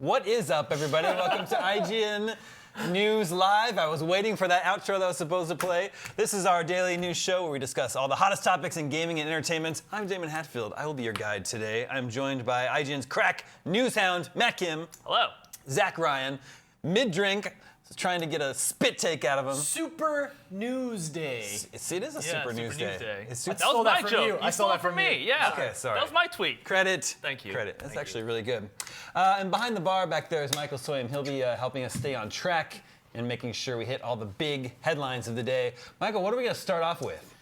What is up, everybody? Welcome to IGN News Live. I was waiting for that outro that was supposed to play. This is our daily news show where we discuss all the hottest topics in gaming and entertainment. I'm Damon Hatfield. I will be your guide today. I'm joined by IGN's crack news hound, Matt Kim. Hello. Zach Ryan, mid-drink, trying to get a spit take out of him. Super News Day. See, it is a Super News Day. It's That was my joke. I stole that from from me. you. Yeah. Okay, sorry. That was my tweet. Credit. Thank you. Credit. That's Thank actually you. really good. And behind the bar back there is Michael Soyam. He'll be helping us stay on track and making sure we hit all the big headlines of the day. Michael, what are we going to start off with?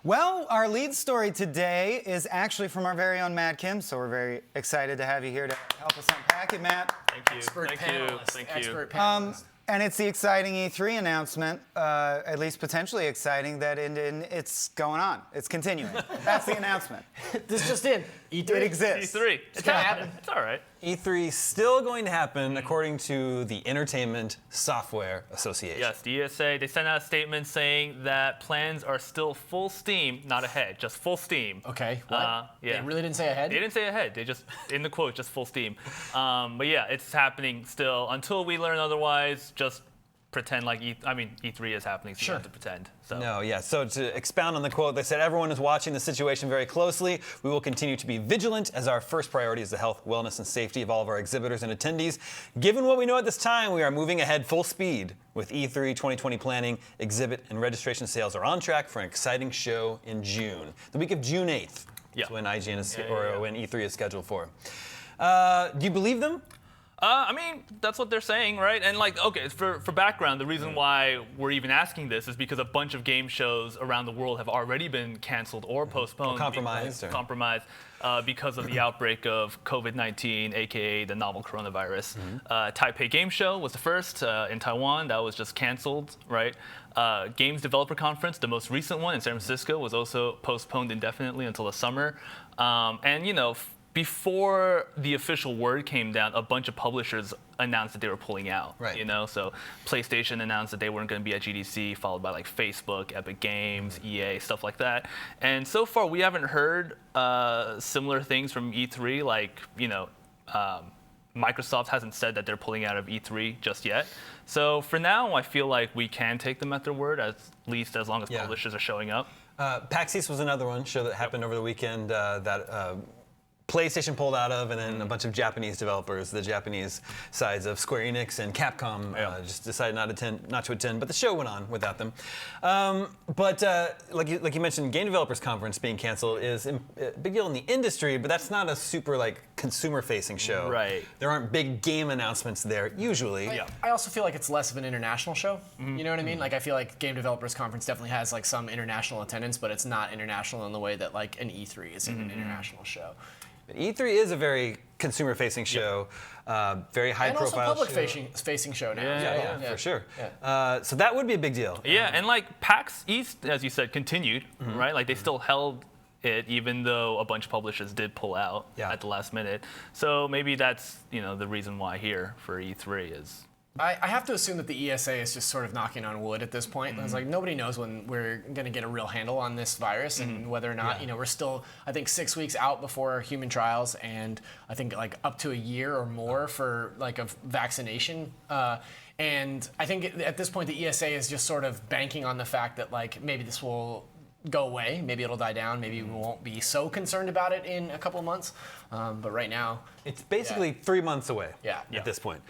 Well, our lead story today is actually from our very own Matt Kim, so we're very excited to have you here to help us unpack it, Matt. Thank you. Expert Thank panelist. you. Thank you. Expert panelist. And it's the exciting E3 announcement, at least potentially exciting, that it's going on. It's continuing. That's the announcement. This just in. E3. It exists. E3. It's gonna happening. happen. It's all right. E3 still going to happen according to the Entertainment Software Association. Yes, the ESA, they sent out a statement saying that plans are still full steam, not ahead, just full steam. Okay. What? Yeah. They really didn't say ahead? They didn't say ahead. They just, in the quote, just full steam. But yeah, it's happening still. Until we learn otherwise, just pretend like E3 is happening, so you have to pretend. So. No, yeah. So to expound on the quote, they said everyone is watching the situation very closely. We will continue to be vigilant as our first priority is the health, wellness, and safety of all of our exhibitors and attendees. Given what we know at this time, we are moving ahead full speed with E3 2020 planning, exhibit, and registration sales are on track for an exciting show in June. The week of June 8th is when IGN is, when E3 is scheduled for. Do you believe them? I mean, that's what they're saying, right? And like, okay, for background, the reason why we're even asking this is because a bunch of game shows around the world have already been canceled or postponed. Compromised. Because of the outbreak of COVID-19, aka the novel coronavirus. Taipei Game Show was the first in Taiwan. That was just canceled, right? Games Developer Conference, the most recent one in San Francisco, was also postponed indefinitely until the summer. And you know, before the official word came down, a bunch of publishers announced that they were pulling out. Right. You know, so PlayStation announced that they weren't going to be at GDC, followed by like Facebook, Epic Games, EA, stuff like that. And so far, we haven't heard similar things from E3. Like, you know, Microsoft hasn't said that they're pulling out of E3 just yet. So for now, I feel like we can take them at their word, at least as long as publishers are showing up. PAX East was another one show that happened over the weekend that PlayStation pulled out of, and then a bunch of Japanese developers, the Japanese sides of Square Enix and Capcom, just decided not to attend. But the show went on without them. But like you mentioned, Game Developers Conference being canceled is a big deal in the industry, but that's not a super like consumer-facing show. Right. There aren't big game announcements there usually. I also feel like it's less of an international show. You know what I mean? Like I feel like Game Developers Conference definitely has like some international attendance, but it's not international in the way that like an E3 is an international show. E3 is a very consumer-facing show, very high-profile and also public-facing show now. Yeah, for sure. So that would be a big deal. Yeah, and like PAX East, as you said, continued, right? Like they still held it, even though a bunch of publishers did pull out at the last minute. So maybe that's the reason why here for E3 is. I have to assume that the ESA is just sort of knocking on wood at this point. It's like nobody knows when we're going to get a real handle on this virus and whether or not, we're still, I think, 6 weeks out before human trials, and I think like up to a year or more for like a vaccination. And I think at this point the ESA is just sort of banking on the fact that like maybe this will go away, maybe it'll die down, maybe we won't be so concerned about it in a couple of months. But right now, it's basically 3 months away at this point.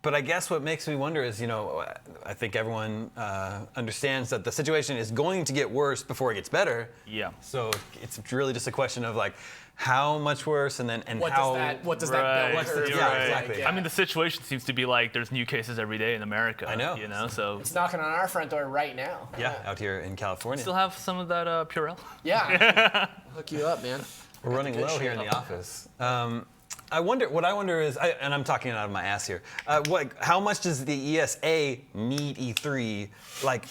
But I guess what makes me wonder is, I think everyone understands that the situation is going to get worse before it gets better. Yeah. So it's really just a question of like how much worse and how. What does that Right. curve Yeah, look like? exactly. I mean, the situation seems to be like there's new cases every day in America. I know. So It's knocking on our front door right now. Yeah, out here in California. still have some of that Purell. Yeah. Hook you up, man. We're running low here in the office. What I wonder is, and I'm talking out of my ass here, how much does the ESA need E3? Like,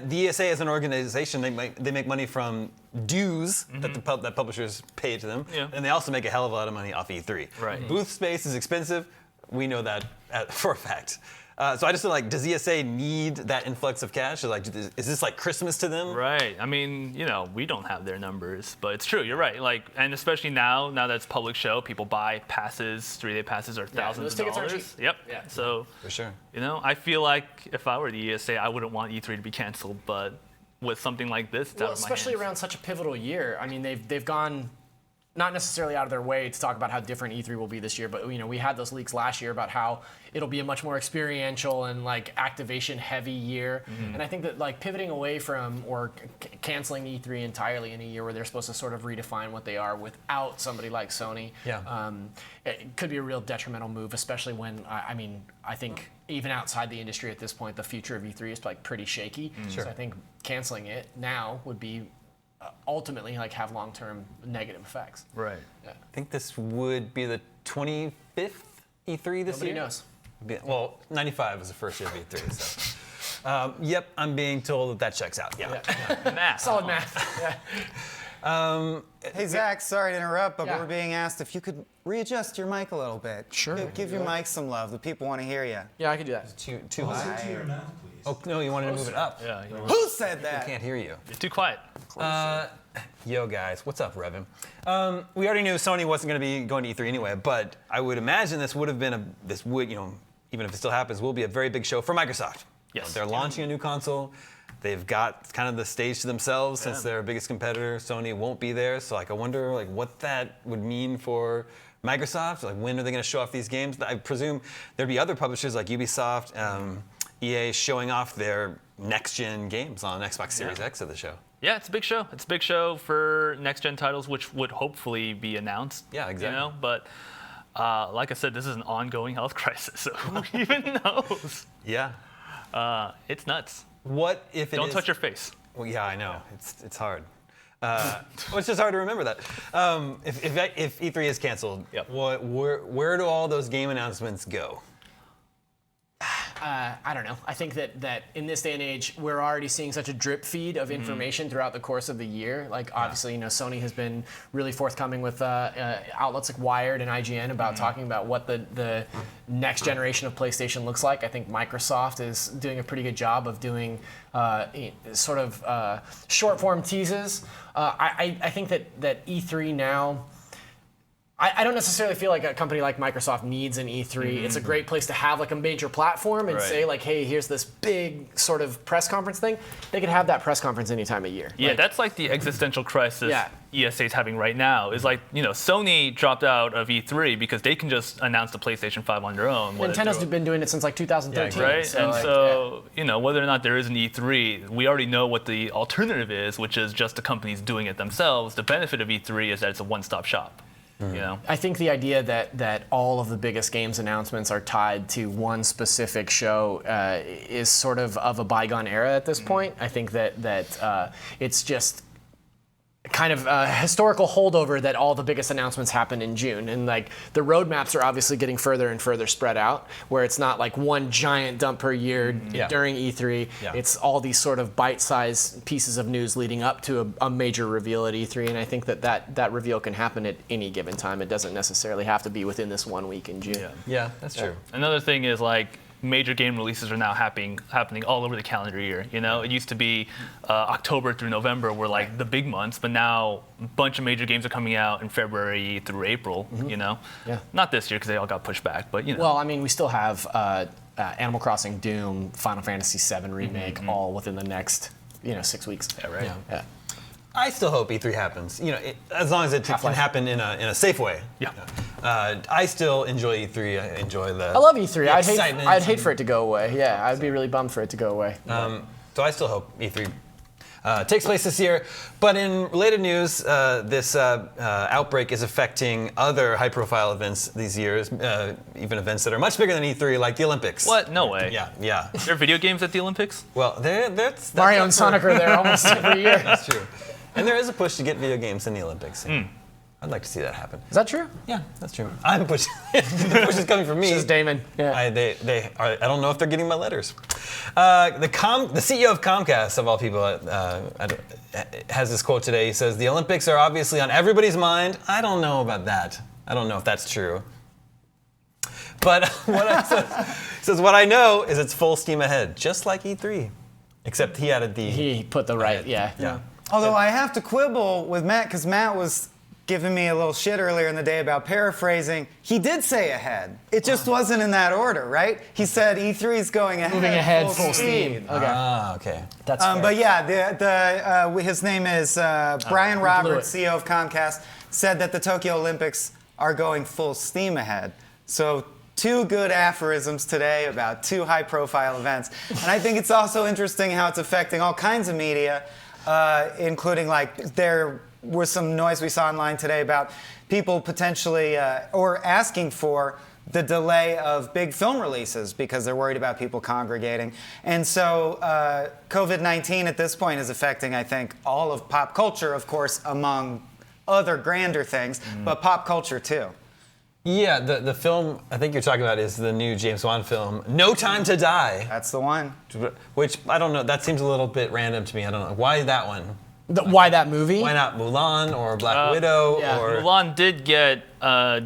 the ESA as an organization, they make money from dues that publishers pay to them, and they also make a hell of a lot of money off E3. Right. Booth space is expensive. We know that for a fact. So I just feel like, does ESA need that influx of cash? Or like, is this like Christmas to them? Right. I mean, we don't have their numbers, but it's true. You're right. Like, and especially now that it's public show, people buy passes. 3-day passes are thousands those of tickets are dollars. cheap. Yep. Yeah. So For sure. I feel like if I were the ESA, I wouldn't want E3 to be canceled, but with something like this, it's out of my especially hands. around such a pivotal year. I mean, they've gone not necessarily out of their way to talk about how different E3 will be this year, but we had those leaks last year about how it'll be a much more experiential and like activation heavy year. And I think that like pivoting away from or canceling E3 entirely in a year where they're supposed to sort of redefine what they are without somebody like Sony, it could be a real detrimental move, especially when I think even outside the industry at this point, the future of E3 is like pretty shaky. Sure. So I think canceling it now would be ultimately like have long-term negative effects. Right. Yeah. I think this would be the 25th E3 this Nobody year. knows. Well, 95 was the first year of E3. So, yep, I'm being told that checks out. Yeah. Math. Solid math. Yeah. Hey, Zach, sorry to interrupt, but Yeah. we're being asked if you could readjust your mic a little bit. Sure. Give your mic some love. The people want to hear you. Yeah, I could do that. Too high. To your mouth, please. Oh no, you wanted to move it up. Yeah. Who said I that? can't hear you. You're too quiet. Yo guys, what's up, Revin? We already knew Sony wasn't going to be going to E3 anyway, but I would imagine this would have been even if it still happens, will be a very big show for Microsoft. Yes. They're launching a new console. They've got kind of the stage to themselves since their biggest competitor, Sony, won't be there. So I wonder what that would mean for Microsoft. Like, when are they going to show off these games? I presume there'd be other publishers like Ubisoft, EA showing off their next-gen games on Xbox Series X at the show. Yeah, it's a big show. It's a big show for next-gen titles, which would hopefully be announced. Yeah, exactly. But like I said, this is an ongoing health crisis, so who even knows? Yeah. It's nuts. What if it Don't is- touch your face. Well, yeah, I know. It's hard. Well, it's just hard to remember that. If E3 is canceled, Yep. where do all those game announcements go? I don't know. I think that in this day and age, we're already seeing such a drip feed of information throughout the course of the year. Like, obviously, Sony has been really forthcoming with outlets like Wired and IGN about talking about what the next generation of PlayStation looks like. I think Microsoft is doing a pretty good job of doing sort of short form teases. I think that E3 now. I don't necessarily feel like a company like Microsoft needs an E3. It's a great place to have like a major platform and Right. say like, hey, here's this big sort of press conference thing. They could have that press conference any time of year. Yeah, Like, that's like the existential crisis Yeah. ESA is having right now. Is like, Sony dropped out of E3 because they can just announce the PlayStation 5 on their own. Nintendo been doing it since like 2013. Right? So, and like, whether or not there is an E3, we already know what the alternative is, which is just the companies doing it themselves. The benefit of E3 is that it's a one-stop shop. I think the idea that all of the biggest games announcements are tied to one specific show is sort of a bygone era at this point. I think that it's just kind of a historical holdover that all the biggest announcements happen in June, and like the roadmaps are obviously getting further and further spread out, where it's not like one giant dump per year during E3. Yeah. It's all these sort of bite-sized pieces of news leading up to a major reveal at E3, and I think that reveal can happen at any given time. It doesn't necessarily have to be within this 1 week in June. Yeah, that's true. Another thing is like major game releases are now happening all over the calendar year. It used to be October through November were like the big months, but now a bunch of major games are coming out in February through April. Yeah. Not this year because they all got pushed back, but Well, I mean, we still have Animal Crossing, Doom, Final Fantasy VII Remake, all within the next 6 weeks. Yeah, right. Yeah. I still hope E3 happens. As long as it can Half-Life. happen in a safe way. Yeah. I still enjoy E3. I enjoy the. I love E3. the I'd excitement hate for it to go away. Yeah, I'd be really bummed for it to go away. So I still hope E3 takes place this year. But in related news, this outbreak is affecting other high-profile events these years, even events that are much bigger than E3, like the Olympics. What? No way. Yeah. There are video games at the Olympics? Well, that's Mario and Sonic are there almost every year. That's true. And there is a push to get video games in the Olympics. I'd like to see that happen. Is that true? Yeah, that's true. I'm pushing. The push is coming from me. This is Damon. Yeah. I don't know if they're getting my letters. The CEO of Comcast, of all people, has this quote today. He says, "The Olympics are obviously on everybody's mind." I don't know about that. I don't know if that's true. But what I know is it's full steam ahead, just like E3, except he added the. He put the right, yeah. Although I have to quibble with Matt, because Matt was giving me a little shit earlier in the day about paraphrasing. He did say ahead. It just wasn't in that order, right? He said E3 is going ahead. Moving ahead full steam. Okay. Ah, okay. That's fair. But yeah, his name is Brian Roberts, CEO of Comcast, said that the Tokyo Olympics are going full steam ahead. So 2 good aphorisms today about 2 high-profile events. And I think it's also interesting how it's affecting all kinds of media, including like there was some noise we saw online today about people potentially or asking for the delay of big film releases because they're worried about people congregating. And so COVID-19 at this point is affecting, I think, all of pop culture, of course, among other grander things, but pop culture too. Yeah, the film I think you're talking about is the new James Bond film, No Time to Die. That's the one. Which, I don't know, that seems a little bit random to me. I don't know. Why that one? Why that movie? Why not Mulan or Black Widow? yeah. Or Mulan did get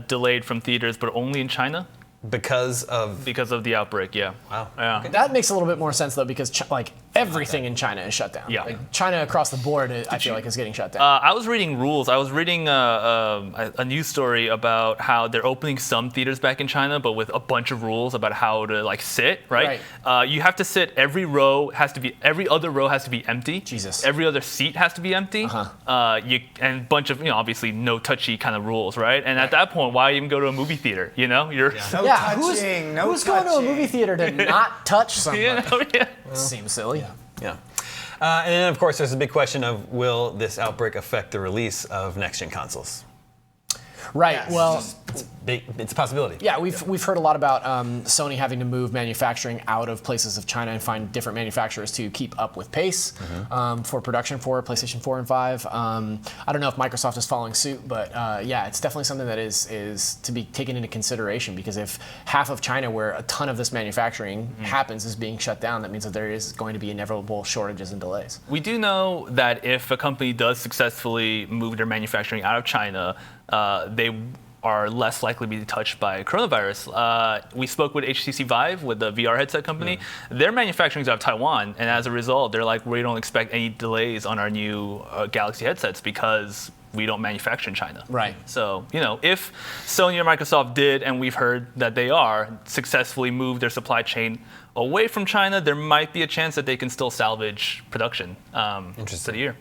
delayed from theaters, but only in China because of the outbreak. Yeah. Wow. Yeah. Okay. That makes a little bit more sense though, because like everything in China is shut down. Yeah. Like China across the board, I feel like is getting shut down. I was reading rules. I was reading a news story about how they're opening some theaters back in China, but with a bunch of rules about how to like sit. Right. You have to sit. Every other row has to be empty. Jesus. Every other seat has to be empty. And bunch of obviously no touchy kind of rules. Right. And at that point, why even go to a movie theater? You're No touching, who's going to a movie theater to not touch somebody? Yeah. Seems silly. Yeah. And then, of course, there's a big question of will this outbreak affect the release of next-gen consoles? Right. Well, It's a possibility. yeah, we've heard a lot about Sony having to move manufacturing out of places of China and find different manufacturers to keep up with pace for production for PlayStation 4 and 5. I don't know if Microsoft is following suit, but yeah, it's definitely something that is to be taken into consideration, because if half of China, where a ton of this manufacturing happens, is being shut down, that means that there is going to be inevitable shortages and delays. We do know that if a company does successfully move their manufacturing out of China, they are less likely to be touched by coronavirus. We spoke with HTC Vive, with the VR headset company. Their manufacturing is out of Taiwan, and as a result, they're like, we don't expect any delays on our new Galaxy headsets because we don't manufacture in China. Right. So, if Sony or Microsoft did, and we've heard that they are, successfully move their supply chain away from China, there might be a chance that they can still salvage production for the year.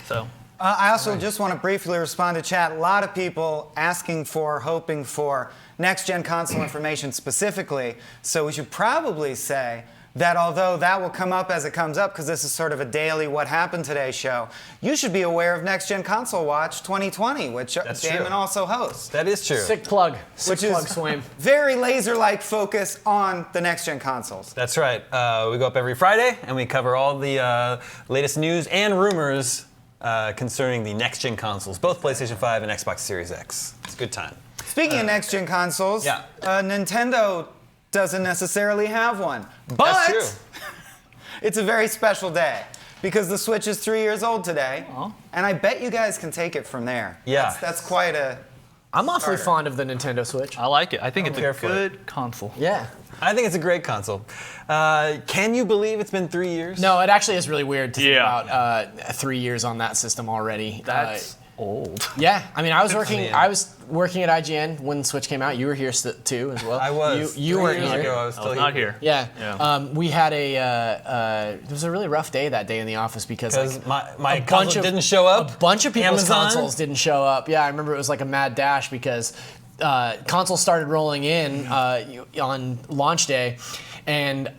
So. I also just want to briefly respond to chat. A lot of people asking for, hoping for next-gen console information specifically. So we should probably say that although that will come up as it comes up, because this is sort of a daily What Happened Today show, you should be aware of Next Gen Console Watch 2020, which Damon also hosts. That is true. Sick plug. Which Sick plug, is Swaim. very laser-like focus on the next-gen consoles. That's right. We go up every Friday, and we cover all the latest news and rumors concerning the next-gen consoles, both PlayStation 5 and Xbox Series X. It's a good time. Speaking of next-gen consoles, Nintendo doesn't necessarily have one. But That's true. It's a very special day because the Switch is 3 years old today, and I bet you guys can take it from there. Yeah. That's quite a... I'm awfully fond of the Nintendo Switch. I like it. I think it's a care for good console. Yeah. I think it's a great console. Can you believe it's been 3 years? No, it actually is really weird to think about 3 years on that system already. That's old. Yeah, I mean, I was working at IGN when the Switch came out. You were here too, as well. I was. You weren't years here. ago, I was still Not here. Yeah. Yeah. We had it was a really rough day that day in the office because like, my console didn't show up. A bunch of people's Amazon? consoles didn't show up. Yeah, I remember it was like a mad dash because consoles started rolling in on launch day, and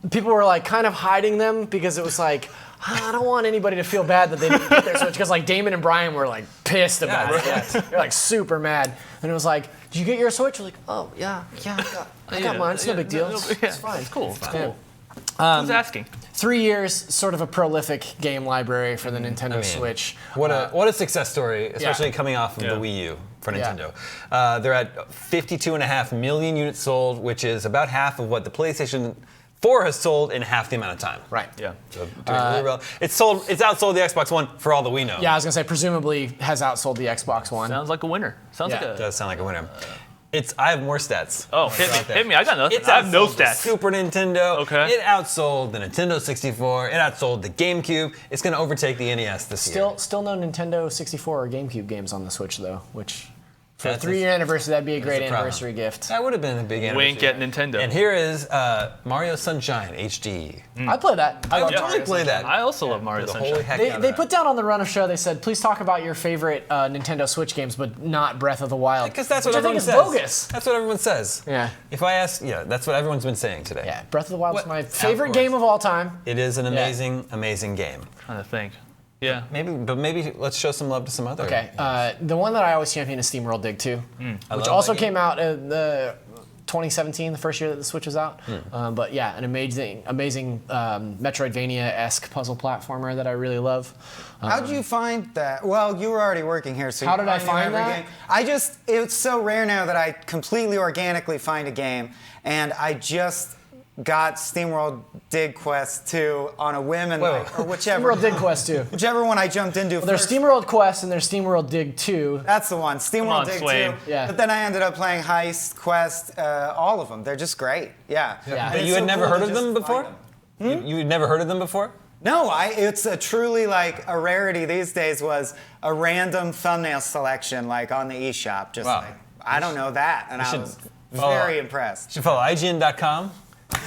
people were like kind of hiding them because it was like, I don't want anybody to feel bad that they didn't get their Switch, because like Damon and Brian were like pissed about it. Yeah. They're like super mad, and it was like, did you get your Switch? We're like, oh yeah, I got mine. It's no big deal. It's fine. It's cool. It's cool. Yeah. Who's asking? 3 years, sort of a prolific game library for the Nintendo Switch. What a success story, especially coming off of the Wii U for Nintendo. They're at 52.5 million units sold, which is about half of what the PlayStation 4 has sold in half the amount of time. Right. Yeah. So doing really well. It's outsold the Xbox One for all that we know. Yeah, I was gonna say presumably has outsold the Xbox One. Sounds like a winner. Sounds like It does sound like a winner. I have more stats. Oh, hit me. I got nothing. It's I have no outsold the stats. Super Nintendo. Okay. It outsold the Nintendo 64. It outsold the GameCube. It's going to overtake the NES this year. Still no Nintendo 64 or GameCube games on the Switch though, which for a That's 3-year anniversary that'd be a great a problem. anniversary gift. That would have been a big anniversary. Wink at Nintendo. And here is Mario Sunshine HD. I play that. I love totally Mario play Sunshine. that. I also love Mario The Sunshine. holy heck out of They that. put down on the run of show. They said, "Please talk about your favorite Nintendo Switch games, but not Breath of the Wild." Because that's what which I think everyone is says. bogus. That's what everyone says. Yeah. If I ask, that's what everyone's been saying today. Yeah, Breath of the Wild is What- my Of favorite course. game of all time. It is an amazing, amazing game. Trying to think. Yeah. Maybe let's show some love to some other. Okay, the one that I always champion is SteamWorld Dig 2, I which love also that game. came out in the 2017, the first year that the Switch was out. But yeah, an amazing Metroidvania-esque puzzle platformer that I really love. How did you find that? Well, you were already working here, so How you did I probably knew find every that? game. It's so rare now that I completely organically find a game, and I just got SteamWorld Dig Quest 2 on a whim, and Wait. or whichever SteamWorld Dig Quest 2. whichever one I jumped into There's first. SteamWorld Quest and there's SteamWorld Dig 2. That's the one, SteamWorld on, Dig Swain. 2. Yeah. But then I ended up playing Heist, Quest, all of them. They're just great. Yeah. Yeah. And But it's you had so never cool heard to of them just before? find them. You had never heard of them before? No, it's a truly like a rarity these days was a random thumbnail selection like on the eShop. Just Wow. like, I don't know that. And I should was follow- very impressed. You should follow IGN.com.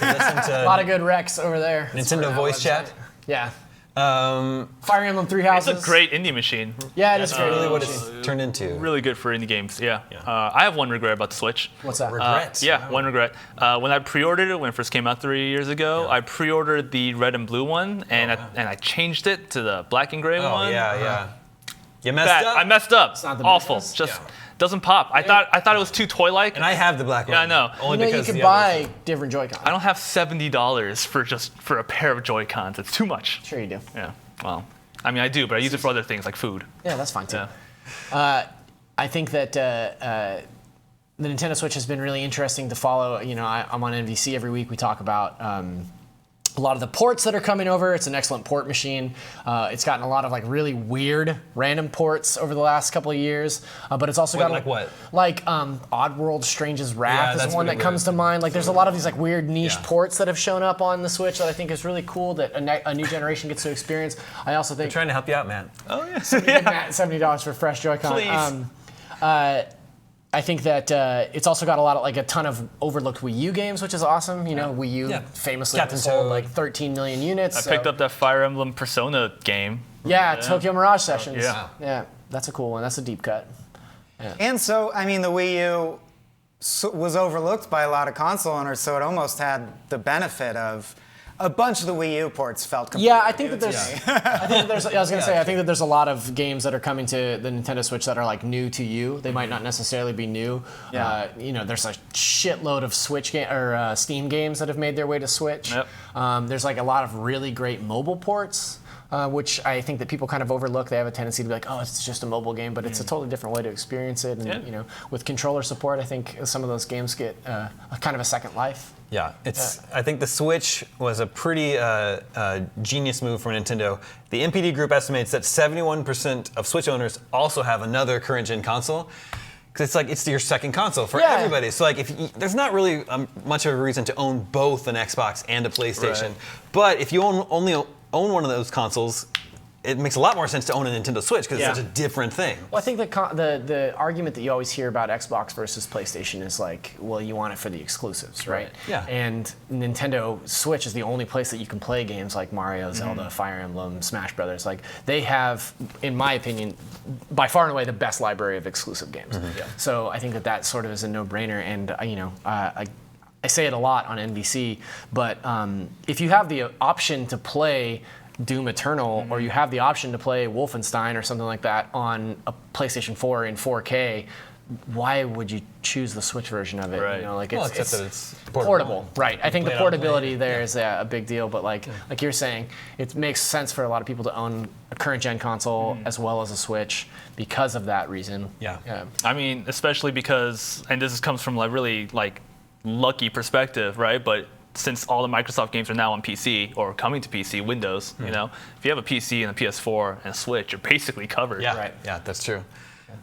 Listen to A lot of good recs over there. Nintendo voice chat. Yeah. Um, Fire Emblem Three It's Houses. a great indie machine. Yeah, it is great. really what it's turned into. Really good for indie games. Yeah. I have one regret about the Switch. What's that? Regret. Yeah, one regret. When I pre-ordered it when it first came out 3 years ago, I pre-ordered the red and blue one, and I changed it to the black and gray Oh, one. yeah. You messed Bad. up. I messed up. not the Awful. business? Just doesn't pop. I thought it was too toy-like. And I have the black one. Yeah, I know. Only You know, you because can the buy different Joy-Cons. I don't have $70 for a pair of Joy-Cons. It's too much. Sure you do. Yeah. Well, I mean, I do, but I use it for other things like food. Yeah, that's fine too. Yeah. I think that the Nintendo Switch has been really interesting to follow. You know, I'm on NVC every week. We talk about a lot of the ports that are coming over. It's an excellent port machine. It's gotten a lot of like really weird random ports over the last couple of years. But it's also got like what? Like Oddworld Strange's Yeah, Wrath is that's one that pretty comes to mind. Like there's a lot of these like weird niche Yeah. ports that have shown up on the Switch that I think is really cool that a new generation gets to experience. I also think Trying to help you out, man. Oh, yeah. give Matt $70 for fresh Joy-Con. Please. I think that it's also got a ton of overlooked Wii U games, which is awesome. You know, Wii U Yeah. famously Captain sold Toad. like 13 million units. I so- picked up that Fire Emblem Persona game. Yeah, Tokyo Mirage Sessions. yeah. That's a cool one. That's a deep cut. And so, I mean, the Wii U was overlooked by a lot of console owners, so it almost had the benefit of a bunch of the Wii U ports felt completely Yeah, I think that new to there's. me. I was gonna say, I think that there's a lot of games that are coming to the Nintendo Switch that are like new to you. They might not necessarily be new. Yeah. You know, there's a shitload of Switch Steam games that have made their way to Switch. Yep. There's like a lot of really great mobile ports. Which I think that people kind of overlook. They have a tendency to be like, oh, it's just a mobile game, but it's a totally different way to experience it. And Yeah. you know, with controller support, I think some of those games get a kind of a second life. Yeah, I think the Switch was a pretty genius move from Nintendo. The NPD group estimates that 71% of Switch owners also have another current-gen console. Because it's your second console for Yeah. everybody. So there's not really much of a reason to own both an Xbox and a PlayStation. Right. But if you only own one of those consoles, it makes a lot more sense to own a Nintendo Switch because Yeah. it's such a different thing. Well, I think the argument that you always hear about Xbox versus PlayStation is like, well, you want it for the exclusives, right? Yeah. And Nintendo Switch is the only place that you can play games like Mario, Zelda, Fire Emblem, Smash Brothers. Like they have, in my opinion, by far and away the best library of exclusive games. Yeah. So I think that sort of is a no-brainer. And I say it a lot on NBC, but if you have the option to play Doom Eternal, or you have the option to play Wolfenstein or something like that on a PlayStation 4 in 4K, why would you choose the Switch version of it? Right. You know, like Well, it's except that it's portable, right? I think the play it on portability there is a big deal, but like you're saying, it makes sense for a lot of people to own a current gen console as well as a Switch because of that reason. Yeah. I mean, especially because, and this comes from like really like lucky perspective, right? But since all the Microsoft games are now on PC or coming to PC, Windows, you know, if you have a PC and a PS4 and a Switch, you're basically covered. Yeah, Right. yeah, that's true.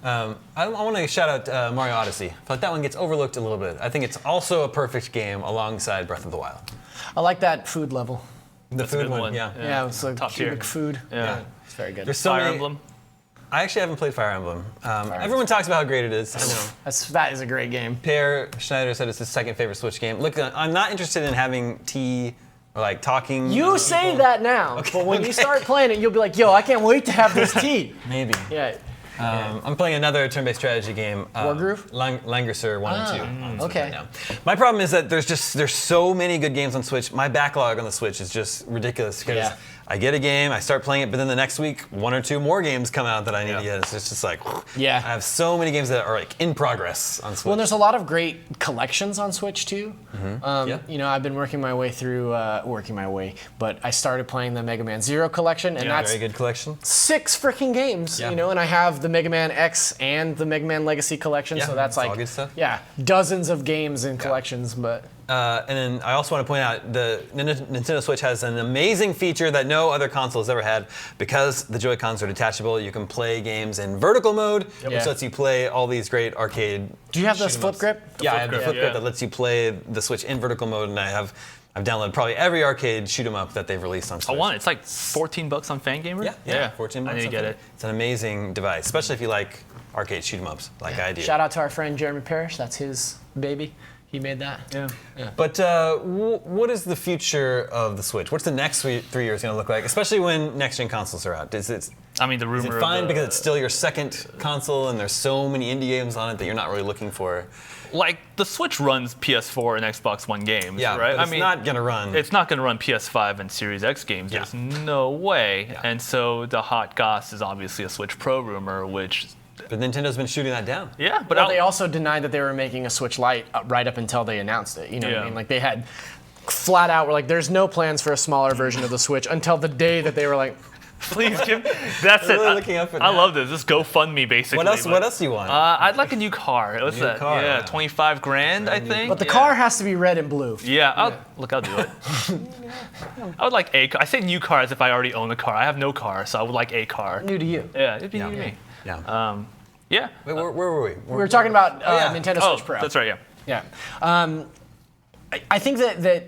I want to shout out Mario Odyssey. I feel like that one gets overlooked a little bit. I think it's also a perfect game alongside Breath of the Wild. I like that food level. The That's a food good one. yeah. Yeah, it's like Top tier. cubic food. Yeah. It's very good. There's so Fire many, Emblem. I actually haven't played Fire Emblem. Everyone talks about how great it is. I know. That is a great game. Per Schneider said it's his second favorite Switch game. Look, I'm not interested in having tea or like talking. You say that now, but when you start playing it, you'll be like, yo, I can't wait to have this tea. Maybe. Yeah. I'm playing another turn-based strategy game. Wargroove? Langrisser 1 and 2. on Switch okay. right now. My problem is that there's so many good games on Switch. My backlog on the Switch is just ridiculous because Yeah. I get a game, I start playing it, but then the next week, 1 or 2 more games come out that I need to get. It's just like, Yeah. I have so many games that are like in progress on Switch. Well, there's a lot of great collections on Switch too. Yeah. You know, I've been working my way through, but I started playing the Mega Man Zero collection, and that's very good collection. 6 freaking games. Yeah. You know, and I have the Mega Man X and the Mega Man Legacy collection, Yeah, so that's it's all like good stuff. yeah, dozens of games and collections. But And then I also want to point out the Nintendo Switch has an amazing feature that no other console has ever had. Because the Joy-Cons are detachable, you can play games in vertical mode, which Yeah. lets you play all these great arcade. do you have this shoot 'em flip ups. grip? Yeah, I have the grip, flip grip yeah. that lets you play the Switch in vertical mode, and I've downloaded probably every arcade shoot 'em up that they've released on I Switch. want it. It's like $14 on Fangamer. Yeah, 14 bucks. I need to get something. it. It's an amazing device, especially if you like arcade shoot 'em ups like I do. Shout out to our friend Jeremy Parrish. That's his baby. He made that. Yeah. But what is the future of the Switch? What's the next 3 years going to look like, especially when next-gen consoles are out? Is it I mean, the rumor. fine of because it's still your second console and there's so many indie games on it that you're not really looking for? like the Switch runs PS4 and Xbox One games, Yeah, right? but it's not going to run. It's not going to run PS5 and Series X games. Yeah. There's no way. Yeah. And so the hot goss is obviously a Switch Pro rumor, which But Nintendo's been shooting that down. yeah, but Well, they also denied that they were making a Switch Lite right up until they announced it. You know what I Yeah. mean? Like they had flat out were like, there's no plans for a smaller version of the Switch until the day that they were like, please give. That's it. Really looking up at I that. love this. This GoFundMe basically. What else? but- What else do you want? I'd like a new car. What's New that? car, yeah, yeah. 25 grand, I think. but the Yeah. car has to be red and blue. Yeah, I'll do it. I would like a car. I say new car as if I already own a car. I have no car, so I would like a car. New to you. Yeah, it'd be Yeah. new to me. yeah. Yeah. Wait, where were we? We were talking about yeah. Nintendo Oh, Switch Pro. that's right. Yeah. Yeah. I think that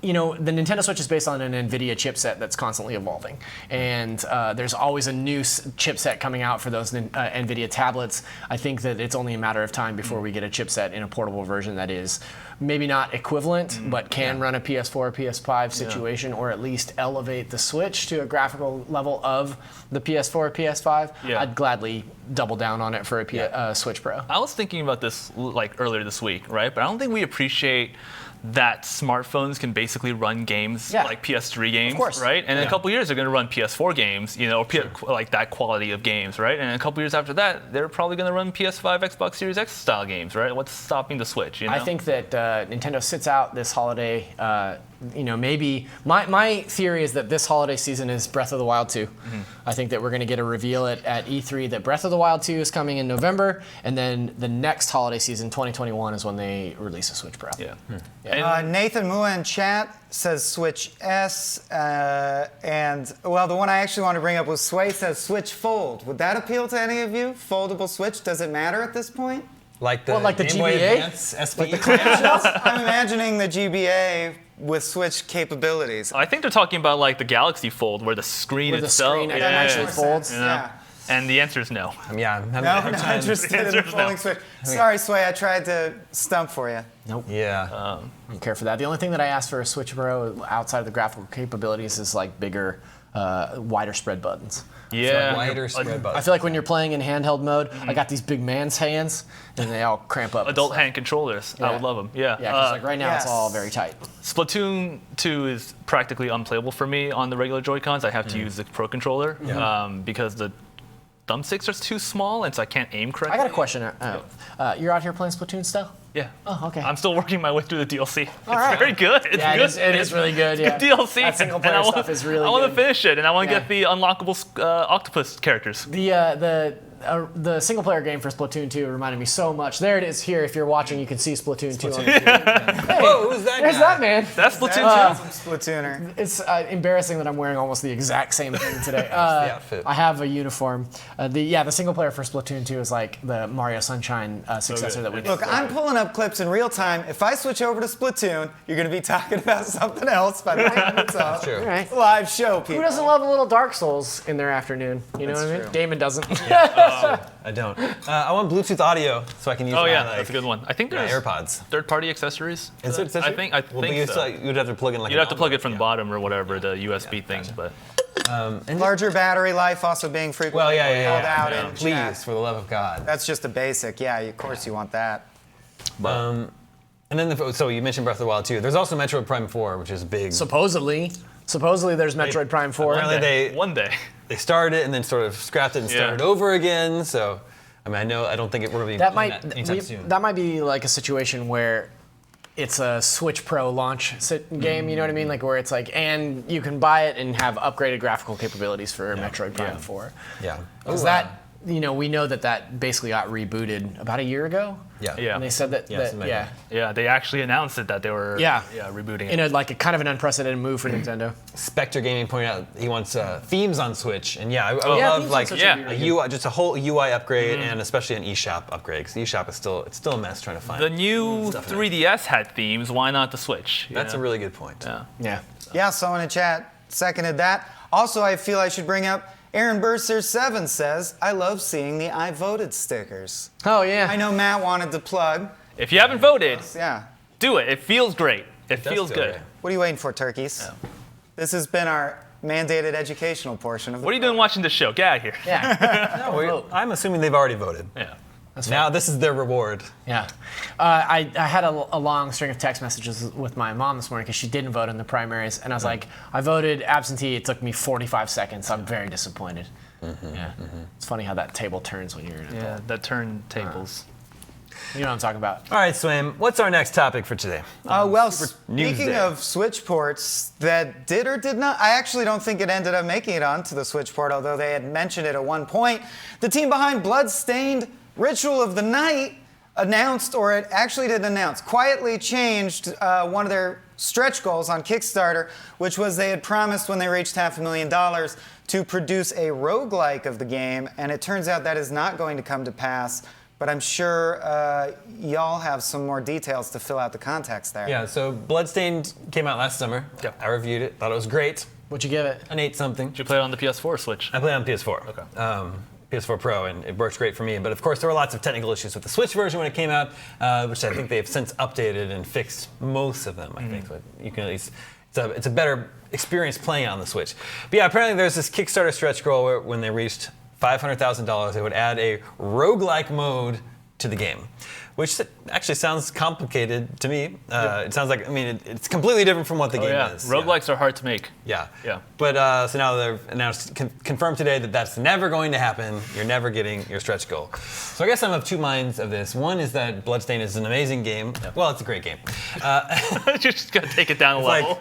you know the Nintendo Switch is based on an NVIDIA chipset that's constantly evolving, and there's always a new chipset coming out for those NVIDIA tablets. I think that it's only a matter of time before we get a chipset in a portable version that is maybe not equivalent, but can run a PS4 or PS5 situation, or at least elevate the Switch to a graphical level of the PS4 or PS5. Yeah. I'd gladly double down on it for a Switch Pro. I was thinking about this like earlier this week, right? But I don't think we appreciate that smartphones can basically run games Yeah. like PS3 games, course. right? And in Yeah. a couple years they're going to run PS4 games, you know, or like that quality of games, right? And in a couple years after that, they're probably going to run PS5, Xbox Series X style games, right? What's stopping the Switch? You know? I think that Nintendo sits out this holiday. You know, maybe my theory is that this holiday season is Breath of the Wild 2. I think that we're going to get a reveal at E3 that Breath of the Wild 2 is coming in November, and then the next holiday season, 2021, is when they release a Switch Pro. Yeah. Yeah. Nathan Mua in chat says Switch S, and well, the one I actually want to bring up was Sway says Switch Fold. Would that appeal to any of you? Foldable Switch, does it matter at this point? Like the, Well, like the Game Boy GBA? Advance SP? Like the clamshells? I'm imagining the GBA with Switch capabilities. I think they're talking about like the Galaxy Fold where the screen Where the itself. screen yeah. actually folds. Yeah. And the answer is no. Yeah, I'm having No, a hard not time. interested in the Answer's no. folding Switch. Sorry, Sway, I tried to stump for you. Nope. Yeah. I don't care for that. The only thing that I asked for a Switch Pro outside of the graphical capabilities is like bigger, wider spread buttons. Yeah. Wider spread I buttons. feel like when you're playing in handheld mode, I got these big man's hands, and they all cramp up. Adult hand controllers. I Yeah. would love them. Yeah. Yeah, because like right now it's Yes. all very tight. Splatoon 2 is practically unplayable for me on the regular Joy-Cons. I have to use the Pro Controller because the thumbsticks are too small, and so I can't aim correctly. I got a question. You're out here playing Splatoon still? Yeah. Oh, okay. I'm still working my way through the DLC. All It's right. very good. It's Yeah, good. it is really good. Yeah. Good DLC. That single And I player wanna- stuff is really I want to good. finish it, and I want to Yeah. get the unlockable octopus characters. The the single player game for Splatoon 2 reminded me so much. There it is here. If you're watching, you can see Splatoon 2 on the screen. Whoa, who's that There's guy? that man. That's Splatoon 2. Splatooner. It's embarrassing that I'm wearing almost the exact same thing today. outfit. I have a uniform. The single player for Splatoon 2 is like the Mario Sunshine successor that we did. Look, I'm pulling up clips in real time. If I switch over to Splatoon, you're going to be talking about something else by the time it's up. True. All right. Live show, people. Who doesn't love a little Dark Souls in their afternoon? You know That's what I mean? true. Damon doesn't. I don't. I want Bluetooth audio so I can use Oh my, yeah, like, that's a good one. I think my there's AirPods. third-party accessories. Is there I think Well, but so. you'd have to plug in like You'd have to plug it from yeah. the bottom or whatever, the USB thing. But Larger battery life also being frequently Well, yeah. called out in Please, chat. for the love of God. That's just a basic. Yeah, of course you want that. And then, so you mentioned Breath of the Wild 2. There's also Metroid Prime 4, which is big. Supposedly there's Metroid Prime 4. Apparently one day. they started it and then sort of scrapped it and started over again. So, I mean, I don't think we're going to be That doing might anytime soon. that might be like a situation where it's a Switch Pro launch game, you know what I mean? Like where it's like, and you can buy it and have upgraded graphical capabilities for Metroid Prime 4. Yeah. Because that, we know that basically got rebooted about a year ago. Yeah. Yeah. And they said that, something like that. Yeah, they actually announced it that they were rebooting it. in a kind of an unprecedented move for Nintendo. Spectre Gaming pointed out he wants themes on Switch, and I would Yeah, love themes on like Switch would a be really UI, just a whole UI upgrade, and especially an eShop upgrade. Because the eShop is still a mess trying to find. The new stuff in it. 3DS had themes. Why not the Switch? you That's know? a really good point. Yeah. Yeah. Yeah, someone in chat seconded that. Also, I feel I should bring up Aaron Burser7 says, I love seeing the I voted stickers. Oh yeah. I know Matt wanted to plug. If you haven't voted, Yeah. do it. It feels great. It does feels feel good. great. What are you waiting for, turkeys? This has been our mandated educational portion of the What are you doing watching this show? Get out of here. Yeah. I'm assuming they've already voted. Yeah. Now this is their reward. Yeah. I had a long string of text messages with my mom this morning because she didn't vote in the primaries. And I was like, I voted absentee. It took me 45 seconds. I'm very disappointed. It's funny how that table turns when you're in it. Yeah, that turntables. You know what I'm talking about. All right, Swaim, what's our next topic for today? Well, news speaking day. of Switch ports that did or did not, I actually don't think it ended up making it onto the Switch port, although they had mentioned it at one point. The team behind Bloodstained Ritual of the Night announced, or it actually didn't announce, quietly changed one of their stretch goals on Kickstarter, which was they had promised when they reached $500,000 to produce a roguelike of the game, and it turns out that is not going to come to pass. But I'm sure y'all have some more details to fill out the context there. Yeah, so Bloodstained came out last summer. Yep. I reviewed it, thought it was great. What'd you give it? An 8 something. Did you play it on the PS4 or Switch? I played on PS4. Okay. PS4 Pro, and it works great for me. But of course, there were lots of technical issues with the Switch version when it came out, which I think they've since updated and fixed most of them. I think, but you can at least it's a better experience playing it on the Switch. But yeah, apparently there's this Kickstarter stretch goal where when they reached $500,000, they would add a roguelike mode to the game, which actually sounds complicated to me. It sounds like, it's completely different from what the game is. Roguelikes are hard to make. Yeah. Yeah. But so now they've announced, confirmed today that that's never going to happen. You're never getting your stretch goal. So I guess I'm of two minds of this. One is that Bloodstained is an amazing game. Well, it's a great game. You're just gonna take it down a level.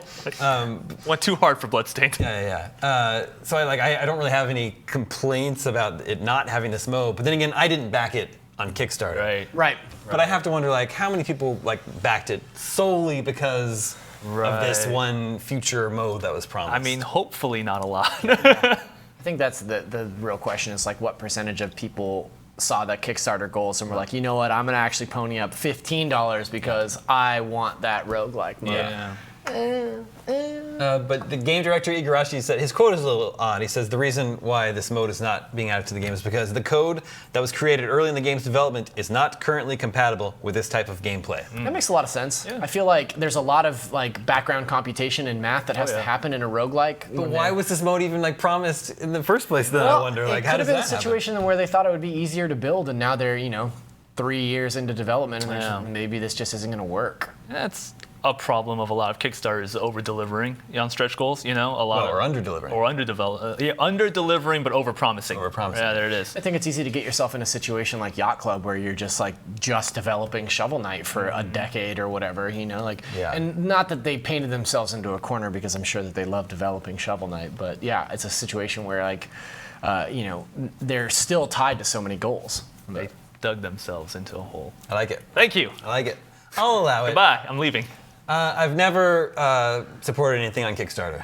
Went too hard for Bloodstained. So I don't really have any complaints about it not having this mode. But then again, I didn't back it on Kickstarter. Right. But I have to wonder, how many people backed it solely because of this one future mode that was promised? I mean, hopefully not a lot. I think that's the real question is what percentage of people saw the Kickstarter goals and were like, you know what, I'm gonna actually pony up $15 because I want that roguelike mode. Yeah. But the game director Igarashi said, his quote is a little odd. He says the reason why this mode is not being added to the game is because the code that was created early in the game's development is not currently compatible with this type of gameplay. That makes a lot of sense. I feel like there's a lot of background computation and math that has to happen in a roguelike. But why was this mode even promised in the first place? Then I wonder, it how could does have been that a situation where they thought it would be easier to build, and now they're 3 years into development, and they're just, maybe this just isn't going to work. That's a problem of a lot of Kickstarters, over-delivering on stretch goals. A lot or under-delivering. Or under-delivering but over-promising. Over-promising. Yeah, there it is. I think it's easy to get yourself in a situation like Yacht Club where you're just just developing Shovel Knight for a decade or whatever, And not that they painted themselves into a corner because I'm sure that they love developing Shovel Knight, but yeah, it's a situation where they're still tied to so many goals. They dug themselves into a hole. I like it. Thank you. I like it. I'll allow it. Goodbye. I'm leaving. I've never supported anything on Kickstarter.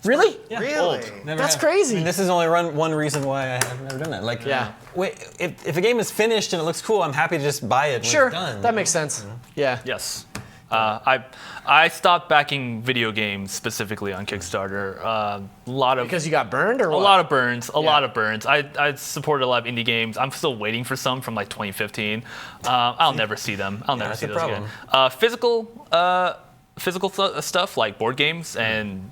Really? Yeah. Really? Old. Never That's have. crazy. I mean, this is only one reason why I have never done that. Like, Yeah. wait, if a game is finished and it looks cool, I'm happy to just buy it when Sure, it's done. that makes sense. Yeah. Yes. I stopped backing video games specifically on Kickstarter. A lot of Because you got burned, or a what? lot of burns. A lot of burns. I supported a lot of indie games. I'm still waiting for some from like 2015. I'll never see them. I'll never that's see the those problem. again. Physical stuff like board games and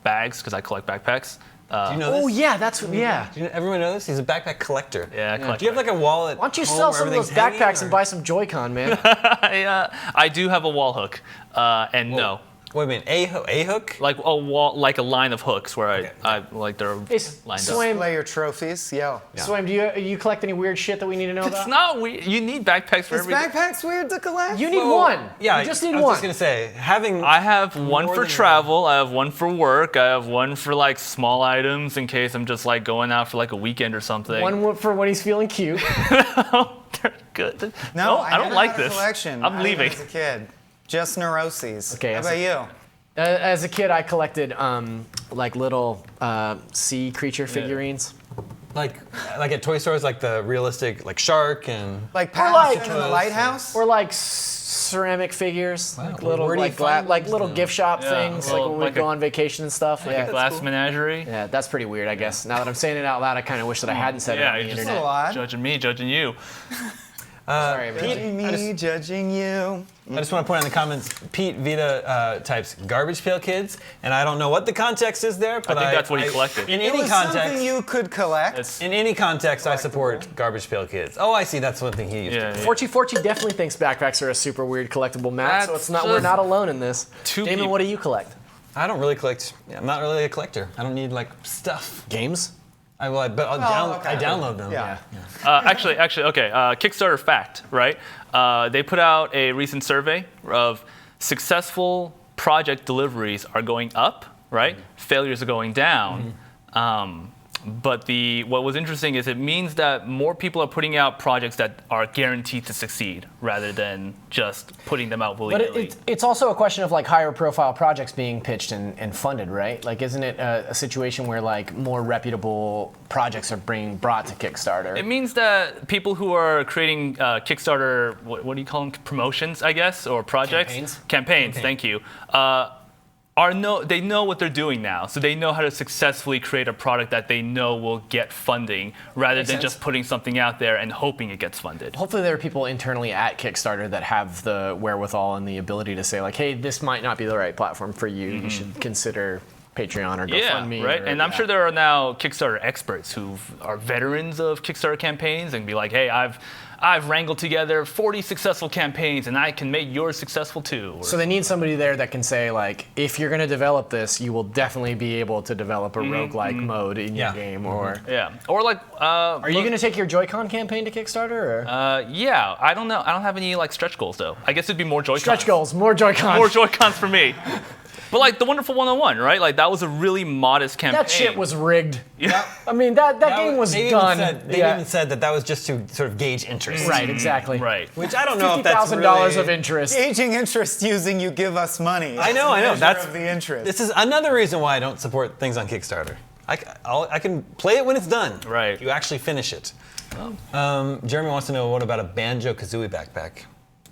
bags because I collect backpacks. Do you know this? Oh yeah, that's yeah. Do everyone know this? He's a backpack collector. Yeah, I collect Do you have like a wallet? Why don't you sell some of those backpacks and buy some Joy-Con, man? I do have a wall hook, and no, Wait a minute, a hook? like a wall, like a line of hooks where I like they're Hey, lined up. Swaim, Play your trophies, yo. Swaim, do you collect any weird shit that we need to know It's about? not weird. You need backpacks for Is everything. backpacks weird to collect? You need one. Yeah, you just need I was one. just gonna say having. I have one More for than travel. I have one for work. I have one for like small items in case I'm just like going out for like a weekend or something. One for when he's feeling cute. They're good. No, I don't never like had a this. collection. I'm not leaving. even as a kid. Just neuroses. Okay, How as about you? As a kid, I collected like little sea creature figurines. like at toy stores, like the realistic like shark and. Like like- Patterson in the Lighthouse? Or like ceramic figures, like little Where do you like find like those little then? gift shop Yeah, things, well, like when we like go a- on vacation and stuff. Like Yeah. a glass menagerie. Yeah, that's pretty weird, I guess. Now that I'm saying it out loud, I kind of wish that I hadn't said it Yeah, on the you're just internet. a lot. judging me, judging you. Sorry, man. Judging me, judging you. I just want to point out in the comments, Pete Vita types garbage pail kids, and I don't know what the context is there, but I think that's what he collected. In It any was context, something you could collect. It's- in any context, I support garbage pail kids. Oh, I see. That's one thing he used. Yeah, to yeah. Forty definitely thinks backpacks are a super weird collectible, Matt. So That's it's not we're just not alone in this. two Damon, peop- what do you collect? I don't really collect. Yeah, I'm not really a collector. I don't need like stuff. Games? I download them. Yeah. Actually, okay. Kickstarter fact, right? They put out a recent survey of successful project deliveries are going up, right? Failures are going down. But what was interesting is it means that more people are putting out projects that are guaranteed to succeed rather than just putting them out But willy-nilly. it's also a question of like higher profile projects being pitched and funded, right? Like, isn't it a situation where like more reputable projects are being brought to Kickstarter? It means that people who are creating Kickstarter, what do you call them? Promotions, I guess, or projects? Campaigns. Thank you. They know what they're doing now, so they know how to successfully create a product that they know will get funding, rather than sense. just putting something out there and hoping it gets funded. Hopefully there are people internally at Kickstarter that have the wherewithal and the ability to say like, hey, this might not be the right platform for you. You should consider Patreon or Yeah, GoFundMe. right. or- And I'm yeah. sure there are now Kickstarter experts who are veterans of Kickstarter campaigns and be like, hey, I've wrangled together 40 successful campaigns and I can make yours successful too. Or- So they need somebody there that can say like, if you're going to develop this, you will definitely be able to develop a roguelike mode in your game. Or yeah. Or like, are you going to take your Joy-Con campaign to Kickstarter? Or? yeah, I don't know. I don't have any like stretch goals though. I guess it'd be more Joy-Cons. Stretch goals, more Joy-Con. More Joy-Cons for me. But like the Wonderful 101, right? Like that was a really modest campaign. That shit was rigged. Yeah. I mean, that game was they done. They even said that was just to sort of gauge interest. Right, exactly. Right. Which I don't know if that's $50,000 really... of interest. Gauging interest using you give us money. I know. Measure That's of the interest. This is another reason why I don't support things on Kickstarter. I can play it when it's done. Right. You actually finish it. Jeremy wants to know what about a Banjo-Kazooie backpack?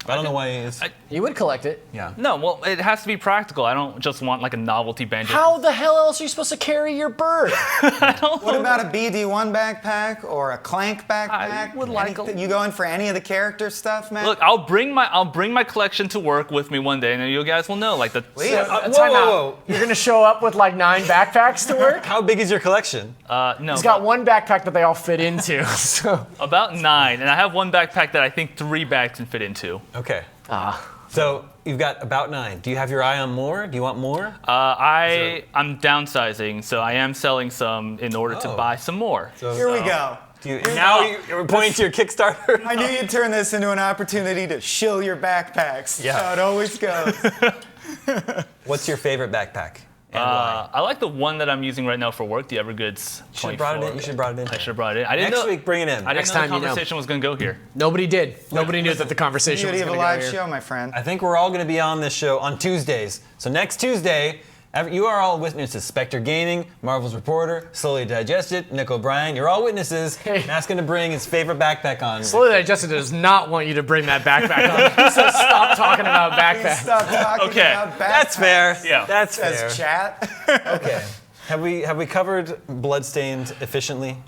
I don't know why he's... You would collect it. Yeah. No, well, it has to be practical. I don't just want like a novelty banjo. How the hell else are you supposed to carry your bird? What about a BD1 backpack or a Clank backpack? I would like a- You going for any of the character stuff, man? Look, I'll bring my collection to work with me one day, and then you guys will know. Like the Time out. You're gonna show up with like 9 backpacks to work? How big is your collection? no, He's got one backpack that they all fit into. So about 9, and I have one backpack that I think 3 bags can fit into. Okay. So you've got about 9. Do you have your eye on more? Do you want more? I'm downsizing, so I am selling some in order to Oh. buy some more. Here we go. You're pointing to your Kickstarter? I knew you'd turn this into an opportunity to shill your backpacks. Yeah. That's how it always goes. What's your favorite backpack? And why? I like the one that I'm using right now for work, the Evergoods 24. You should have brought it in. I should have brought it in. I didn't Next know, week, bring it in. I didn't Next know time the you know. conversation was going to go here. Nobody did. Nobody knew that the conversation was Beauty of going a to go live here. show, my friend. I think we're all going to be on this show on Tuesdays. So next Tuesday, you are all witnesses. Spectre Gaming, Marvel's Reporter, Slowly Digested, Nick O'Brien. You're all witnesses. Hey. Matt's going to bring his favorite backpack on. Slowly Digested does not want you to bring that backpack on. He says stop talking about backpacks. Stop talking Okay, about backpacks. That's fair. Yeah. That's fair. Says chat. Okay. Have we covered Bloodstained efficiently?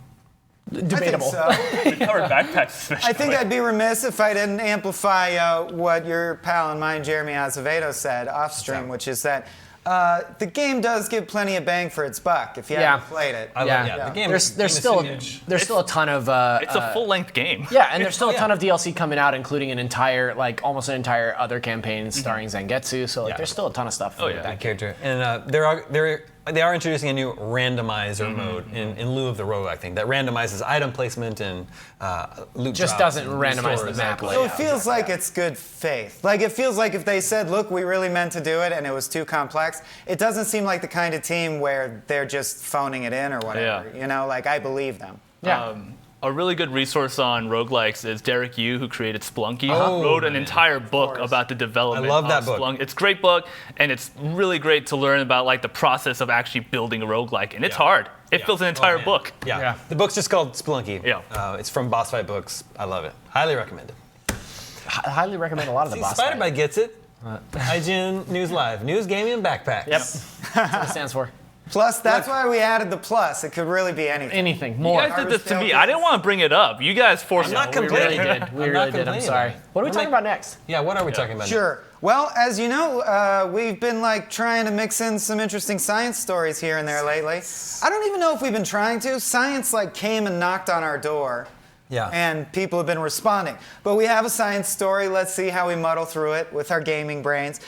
Debatable. I think so. We covered backpacks especially. I think I'd be remiss if I didn't amplify what your pal and mine, Jeremy Azevedo, said off stream, which is that the game does give plenty of bang for its buck if you haven't played it. The game There's is still huge. there's still a ton of It's a full-length game. yeah, and there's still a ton of DLC coming out, including an entire almost an entire other campaign starring Zangetsu. So there's still a ton of stuff. Oh, with yeah. that Character. And they are introducing a new randomizer mode in lieu of the roguelike thing that randomizes item placement and loot Just drops doesn't and randomize the restores. map So layout. it feels like it's good faith. Like it feels like if they said, look, we really meant to do it and it was too complex, it doesn't seem like the kind of team where they're just phoning it in or whatever. Yeah. You know, like I believe them. Yeah. A really good resource on roguelikes is Derek Yu, who created Splunky, Oh, wrote an man. entire book about the development I love that of book. Splunky. It's a great book, and it's really great to learn about the process of actually building a roguelike, and it's hard. It fills an entire man. book. Yeah. The book's just called Splunky. Yeah. It's from Boss Fight Books. I love it. Highly recommend it. I highly recommend a lot of the See, boss Spider fight. Bite gets it. IGN News Live. News, gaming, and backpacks. Yep. That's what it stands for. Plus, that's why we added the plus. It could really be anything. Anything You more. guys did this to me. I didn't want to bring it up. You guys forced I'm not me. We really complaining. did. We I'm really not did. I'm complaining sorry. about it. What are we talking about next? Yeah, what are we talking about? Sure. Well, as you know, we've been trying to mix in some interesting science stories here and there lately. I don't even know if we've been trying to. Science came and knocked on our door. Yeah. And people have been responding. But we have a science story. Let's see how we muddle through it with our gaming brains.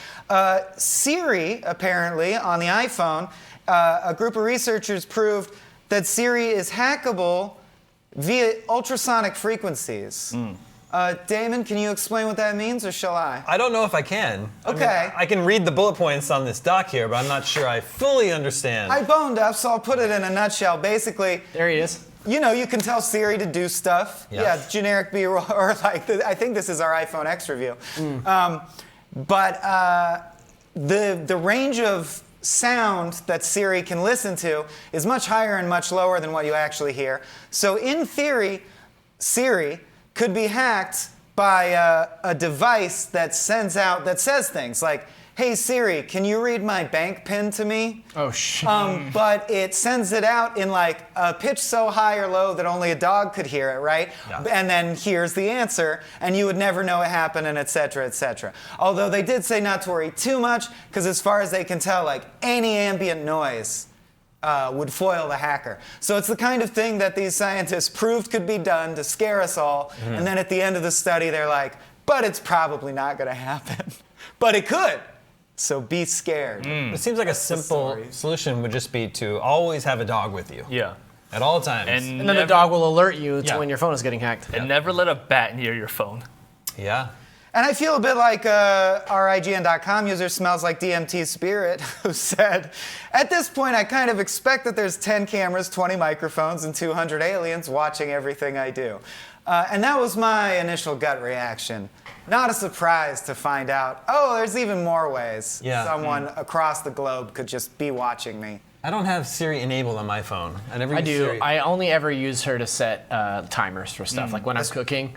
Siri, apparently, on the iPhone, a group of researchers proved that Siri is hackable via ultrasonic frequencies. Damon, can you explain what that means, or shall I? I don't know if I can. Okay. I can read the bullet points on this doc here, but I'm not sure I fully understand. I boned up, so I'll put it in a nutshell. Basically, There he is. you know, you can tell Siri to do stuff. Yeah. Generic B-roll, or I think this is our iPhone X review. But the range of sound that Siri can listen to is much higher and much lower than what you actually hear. So in theory, Siri could be hacked by a device that says things like, "Hey Siri, can you read my bank pin to me?" Oh shit. But it sends it out in a pitch so high or low that only a dog could hear it, right? Yeah. And then here's the answer, and you would never know it happened, and et cetera, et cetera. Although they did say not to worry too much, because as far as they can tell, any ambient noise would foil the hacker. So it's the kind of thing that these scientists proved could be done to scare us all, and then at the end of the study, they're like, but it's probably not going to happen. But it could. So be scared. It seems like a simple solution would just be to always have a dog with you. Yeah. At all times. And then the dog will alert you to Yeah. when your phone is getting hacked. And never let a bat near your phone. Yeah. And I feel a bit like our IGN.com user Smells Like DMT Spirit, who said, "At this point, I kind of expect that there's 10 cameras, 20 microphones, and 200 aliens watching everything I do." And that was my initial gut reaction. Not a surprise to find out, oh, there's even more ways someone across the globe could just be watching me. I don't have Siri enabled on my phone. I never I use do. Siri. I only ever use her to set timers for stuff. Like when I'm cooking,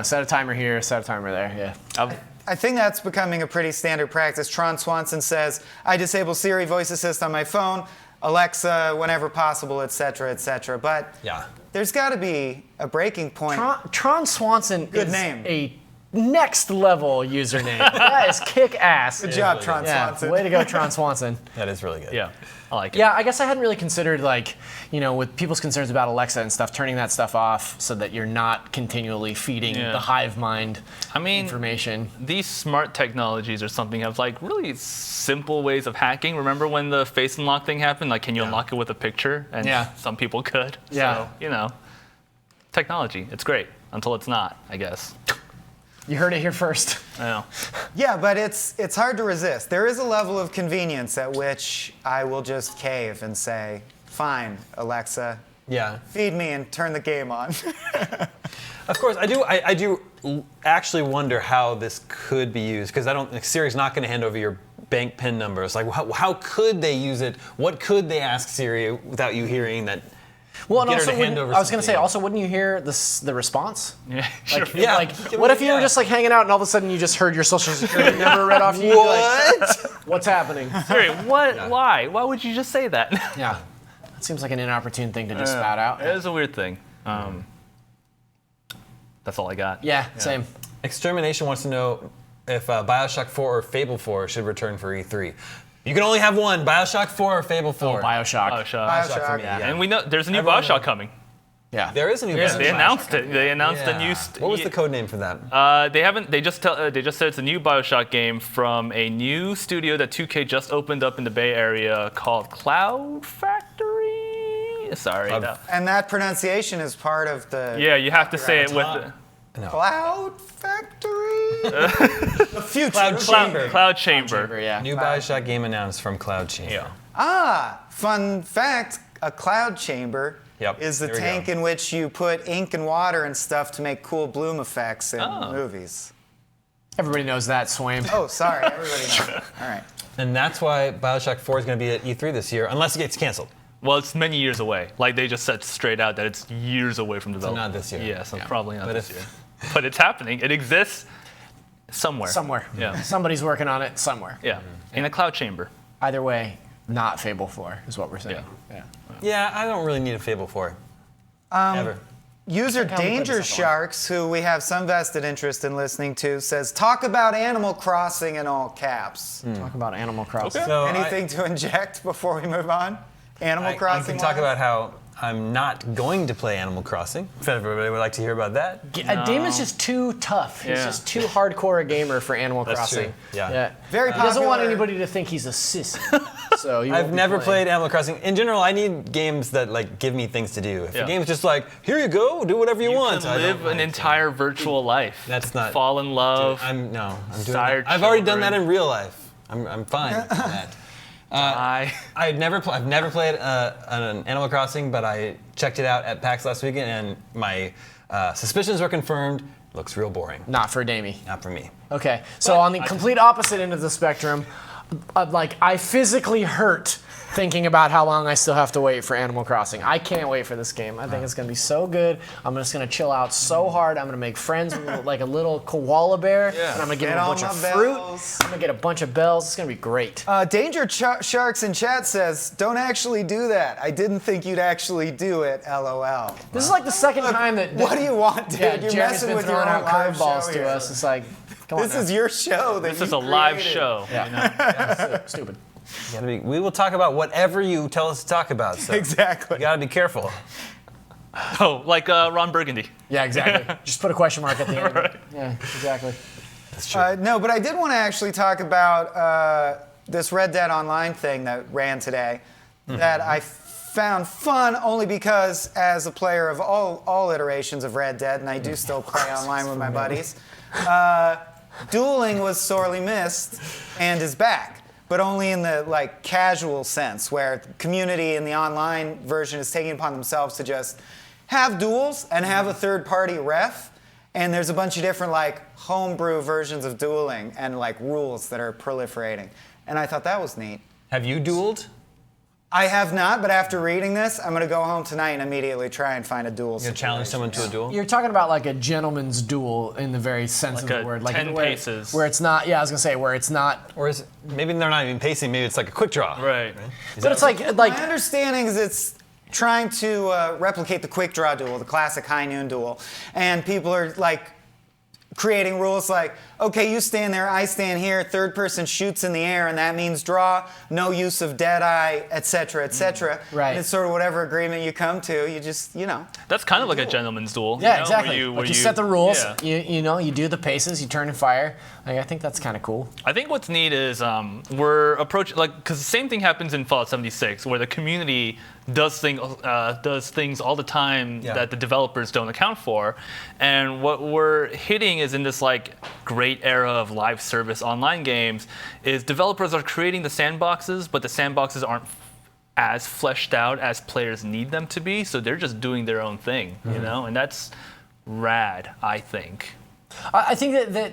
set a timer here, set a timer there. Yeah. I think that's becoming a pretty standard practice. Tron Swanson says, "I disable Siri voice assist on my phone, Alexa whenever possible, etc., etc." But there's got to be a breaking point. Tron Swanson Good is name. a next level username. That is kick ass. Good job, Tron Swanson. Way to go, Tron Swanson. That is really good. Yeah. I like it. Yeah, I guess I hadn't really considered with people's concerns about Alexa and stuff, turning that stuff off so that you're not continually feeding the hive mind information. These smart technologies or something have really simple ways of hacking. Remember when the face unlock thing happened? Can you unlock it with a picture? And some people could. Yeah. So, technology, it's great until it's not, I guess. You heard it here first. I know. Yeah, but it's hard to resist. There is a level of convenience at which I will just cave and say, fine, Alexa, Yeah. feed me and turn the game on. Of course, I do actually wonder how this could be used, because Siri's not going to hand over your bank PIN numbers. Like, how could they use it? What could they ask Siri without you hearing that? Well, and Get her also, to hand over I was going to say, something. also, wouldn't you hear the response? Yeah, sure. Like, Yeah. like, what if you were just like hanging out and all of a sudden you just heard your social security number read off you? You'd be like, what's happening? Siri, what? Why? Why would you just say that? Yeah. That seems like an inopportune thing to just spout out. It is a weird thing. That's all I got. Yeah, same. Extermination wants to know if Bioshock 4 or Fable 4 should return for E3. You can only have one, Bioshock 4 or Fable 4. Oh, Bioshock. Bioshock for me, Yeah. yeah. And we know there's a new Everyone Bioshock knows. coming. Yeah. There is a new Yeah, Bioshock. they announced it. They announced a new. Yeah. What was the code name for that? They haven't. They just said it's a new Bioshock game from a new studio that 2K just opened up in the Bay Area called Cloud Factory. Sorry. Cloud- And that pronunciation is part of the Yeah, you have to say it with Top. the Cloud Factory? The future. Cloud Chamber. Cloud Chamber. Yeah. New Bioshock game announced from Cloud Chamber. Yeah. Fun fact, a cloud chamber Yep, is the there we tank go. in which you put ink and water and stuff to make cool bloom effects in movies. Everybody knows that, Swaim. Oh, sorry, everybody knows. All right. And that's why Bioshock 4 is going to be at E3 this year, unless it gets canceled. Well, it's many years away. Like they just said straight out that it's years away from development. not this year. Yeah, so probably not But this if- year. But it's happening. It exists somewhere. Somewhere. Yeah. Somebody's working on it somewhere. Yeah. In a cloud chamber. Either way, not Fable 4 is what we're saying. Yeah. Yeah, I don't really need a Fable 4. Ever. User how we put Danger this up on. Sharks, who we have some vested interest in listening to, says, talk about Animal Crossing in all caps. Talk about Animal Crossing. So Anything to inject before we move on? Animal I Crossing? can talk wise? about how I'm not going to play Animal Crossing. If everybody would like to hear about that. Damon's just too tough. He's Yeah. just too hardcore a gamer for Animal That's Crossing. true. Yeah. Very He doesn't want popular. anybody to think he's a sissy. So you I've won't be never playing. played Animal Crossing. In general, I need games that like give me things to do. If Yeah. a game's just like, here you go, do whatever you, You want. can I don't live like an it. entire virtual life. That's not- Fall in love. I'm doing Sire that. I've already done that children. in real life. I'm fine with that. I've never played an Animal Crossing, but I checked it out at PAX last weekend, and my suspicions were confirmed. Looks real boring. Not for Damie. Not for me. Okay, so on the complete opposite end of the spectrum, like I physically hurt thinking about how long I still have to wait for Animal Crossing. I can't wait for this game. I think it's gonna be so good. I'm just gonna chill out so hard. I'm gonna make friends with like a little koala bear, and I'm gonna give Get him a all bunch of my fruit. bells. I'm gonna get a bunch of bells. It's gonna be great. Danger Sharks in chat says, don't actually do that. I didn't think you'd actually do it, LOL. This is like the second time that. What do you want, dude? Yeah, You're Jeremy's messing been with your throwing own out live curveballs show to here. us. It's like, come on. This is your show that This you is a live created. show. Yeah. Stupid. We will talk about whatever you tell us to talk about. So Exactly. you gotta be careful. Oh, like Ron Burgundy. Yeah, exactly. Just put a question mark at the end. Right. Yeah, exactly. That's true. No, but I did want to actually talk about this Red Dead Online thing that ran today that I found fun only because as a player of all iterations of Red Dead, and I do still play online with my buddies, dueling was sorely missed and is back. But only in the like casual sense, where the community in the online version is taking upon themselves to just have duels and have a third-party ref. And there's a bunch of different like homebrew versions of dueling and like rules that are proliferating. And I thought that was neat. Have you dueled? I have not, but after reading this, I'm gonna go home tonight and immediately try and find a duel. You gonna challenge someone to a duel? You're talking about like a gentleman's duel in the very sense Like of the a word, like 10 where, paces. where it's not. Yeah, I was gonna say where it's not. Or is it, maybe they're not even pacing, maybe it's like a quick draw. Right. But it's like My understanding is it's trying to replicate the quick draw duel, the classic high noon duel, and people are like creating rules like, okay, you stand there, I stand here, third person shoots in the air, and that means draw, no use of dead eye, etc., etc. Right. And it's sort of whatever agreement you come to, you just, That's kind of like a gentleman's duel. yeah, you know, exactly. where Like you set the rules. Yeah. You do the paces. You turn and fire. Like, I think that's kind of cool. I think what's neat is we're approaching, like, because the same thing happens in Fallout 76, where the community does things all the time Yeah. that the developers don't account for. And what we're hitting is in this like great era of live service online games is developers are creating the sandboxes, but the sandboxes aren't as fleshed out as players need them to be, so they're just doing their own thing, you know, and that's rad, I think. I think that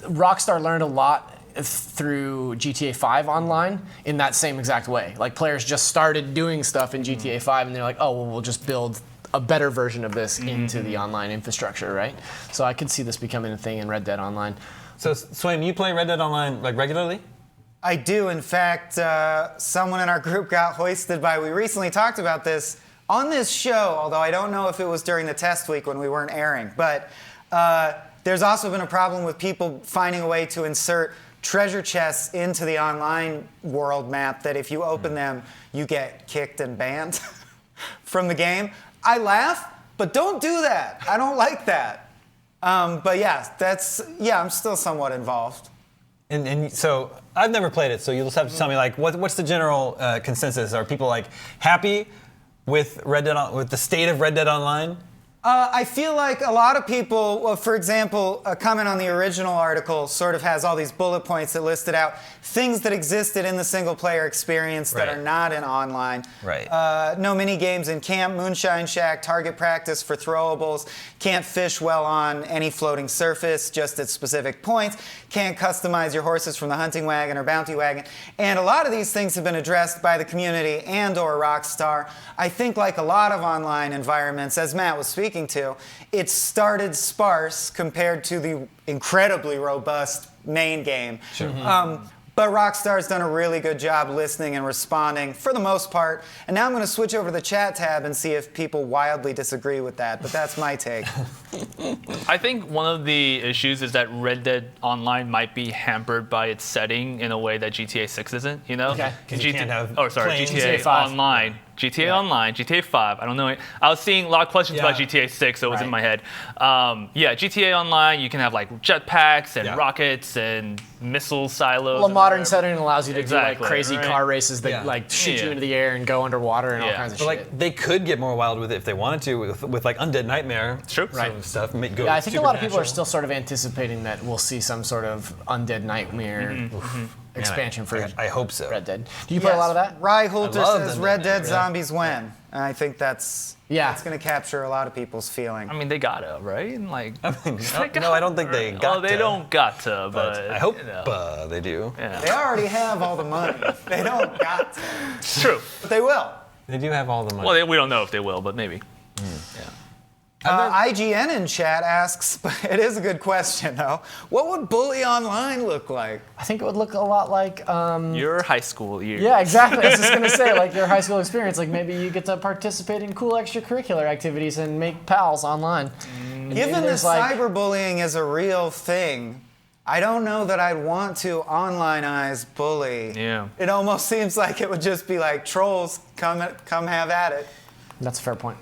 Rockstar learned a lot through GTA 5 online in that same exact way. Like players just started doing stuff in GTA 5 and they're like, oh, well, we'll just build a better version of this into the online infrastructure, right? So I could see this becoming a thing in Red Dead Online. So, Swaim, you play Red Dead Online like regularly? I do. In fact, someone in our group got hoisted by, we recently talked about this on this show, although I don't know if it was during the test week when we weren't airing. But there's also been a problem with people finding a way to insert treasure chests into the online world map that if you open them, you get kicked and banned from the game. I laugh, but don't do that. I don't like that. But yeah, I'm still somewhat involved. And so I've never played it, so you'll just have to tell me like what's the general consensus? Are people like happy with with the state of Red Dead Online? I feel like a lot of people, well, for example, a comment on the original article sort of has all these bullet points that listed out things that existed in the single player experience that Right. are not in online. Right. No mini games in camp, moonshine shack, target practice for throwables, can't fish well on any floating surface, just at specific points, can't customize your horses from the hunting wagon or bounty wagon. And a lot of these things have been addressed by the community and or Rockstar. I think like a lot of online environments, as Matt was speaking to, it started sparse compared to the incredibly robust main game. Sure. But Rockstar's done a really good job listening and responding for the most part. And now I'm going to switch over to the chat tab and see if people wildly disagree with that. But that's my take. I think one of the issues is that Red Dead Online might be hampered by its setting in a way that GTA 6 isn't, you know? Okay. 'Cause you can't have GTA, GTA 5. Online. GTA Online, GTA 5, I don't know. I was seeing a lot of questions about GTA 6, so it was in Right. my head. Yeah, GTA Online, you can have like jetpacks and Yeah. rockets and missile silos. Well, a and modern whatever. setting allows you to do Exactly, like crazy right? car races that Yeah. like shoot you Yeah. into the air and go underwater and all Yeah. kinds of But shit. like they could get more wild with it if they wanted to, with like Undead Nightmare. True. Sort of stuff. Go Yeah, I think a lot of people are supernatural. still sort of anticipating that we'll see some sort of Undead Nightmare expansion for I hope so. Red Dead. Do you play a lot of that? Rye Holter I love says the Red Undead, Dead really. Zombies when. And I think that's Yeah. going to capture a lot of people's feeling. I mean, they gotta, right? Like, No, I don't think they got Oh, they to, don't got to, but I hope you know. they do. Yeah. They already have all the money. They don't got to. It's true. But they will. They do have all the money. Well, we don't know if they will, but maybe. IGN in chat asks, but it is a good question though, what would Bully Online look like? I think it would look a lot like Your high school years. yeah, exactly. I was just gonna say, like your high school experience. Like maybe you get to participate in cool extracurricular activities and make pals online. Given that there's, like- cyberbullying is a real thing, I don't know that I'd want to onlineize bully. Yeah. It almost seems like it would just be like trolls, come have at it. That's a fair point.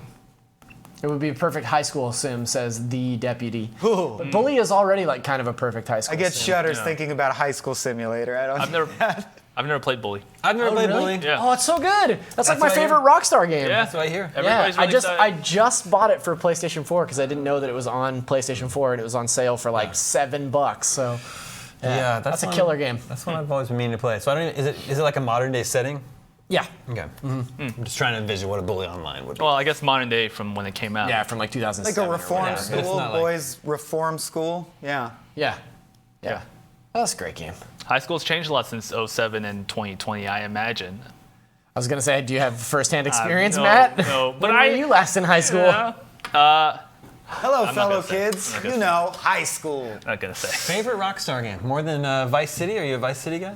It would be a perfect high school sim, says the deputy. Ooh. But Bully is already like kind of a perfect high school I get sim. shudders Yeah. thinking about High School Simulator. I don't. I've never played Bully. I've never played really? Bully. Yeah. Oh, it's so good. That's like my what I hear. favorite Rockstar game. Yeah. That's what I hear. Yeah, Everybody's really I excited. just bought it for PlayStation 4 because I didn't know that it was on PlayStation 4 and it was on sale for like $7. So Yeah, that's a one- killer game. That's one I've always been meaning to play. So I don't even, is it like a modern day setting? Yeah. Okay. I'm just trying to envision what a Bully Online would be. Well, I guess modern day from when it came out. Yeah, from like 2007. Like a reform whatever. But it's school, not like- boys reform school. Yeah. Yeah. Yeah. That's a great game. High school's changed a lot since 07 and 2020, I imagine. I was gonna say, do you have firsthand experience, no, Matt? no, but when were you last in high school? Yeah. Hello, not fellow gonna say. kids. You know, high school. Not gonna say. Favorite Rockstar game? More than Vice City? Are you a Vice City guy?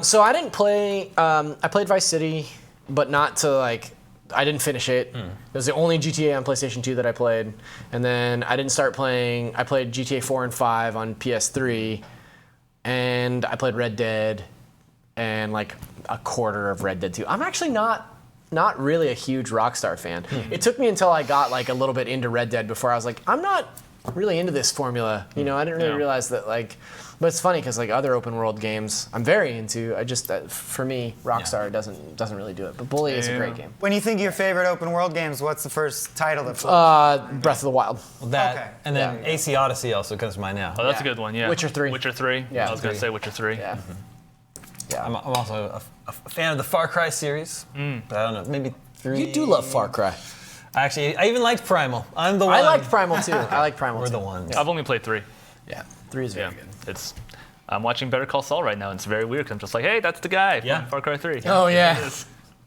So I didn't play. I played Vice City, but not to like. I didn't finish it. It was the only GTA on PlayStation 2 that I played, and then I didn't start playing. I played GTA 4 and 5 on PS3, and I played Red Dead, and like a quarter of Red Dead 2. I'm actually not really a huge Rockstar fan. It took me until I got like a little bit into Red Dead before I was like, I'm not really into this formula. You know, I didn't really realize that, like, but it's funny because like other open world games, I'm very into. I just for me, Rockstar doesn't really do it. But Bully is a great game. When you think of your favorite open world games, what's the first title that floats? Breath of the Wild. Well, that Okay. and then AC Odyssey also comes to mind now. Oh, that's a good one. Yeah. Witcher 3. Witcher 3. Yeah. I was gonna say Witcher 3. Yeah. Yeah. I'm also a fan of the Far Cry series, but I don't know, maybe 3. You do love Far Cry. Actually, I even liked Primal. I'm the one. I liked Primal too. I like Primal We're too. the ones. I've only played 3. Yeah. 3 is very Yeah. good. I'm watching Better Call Saul right now, and it's very weird because I'm just like, hey, that's the guy from Yeah. Far Cry 3. Oh yeah.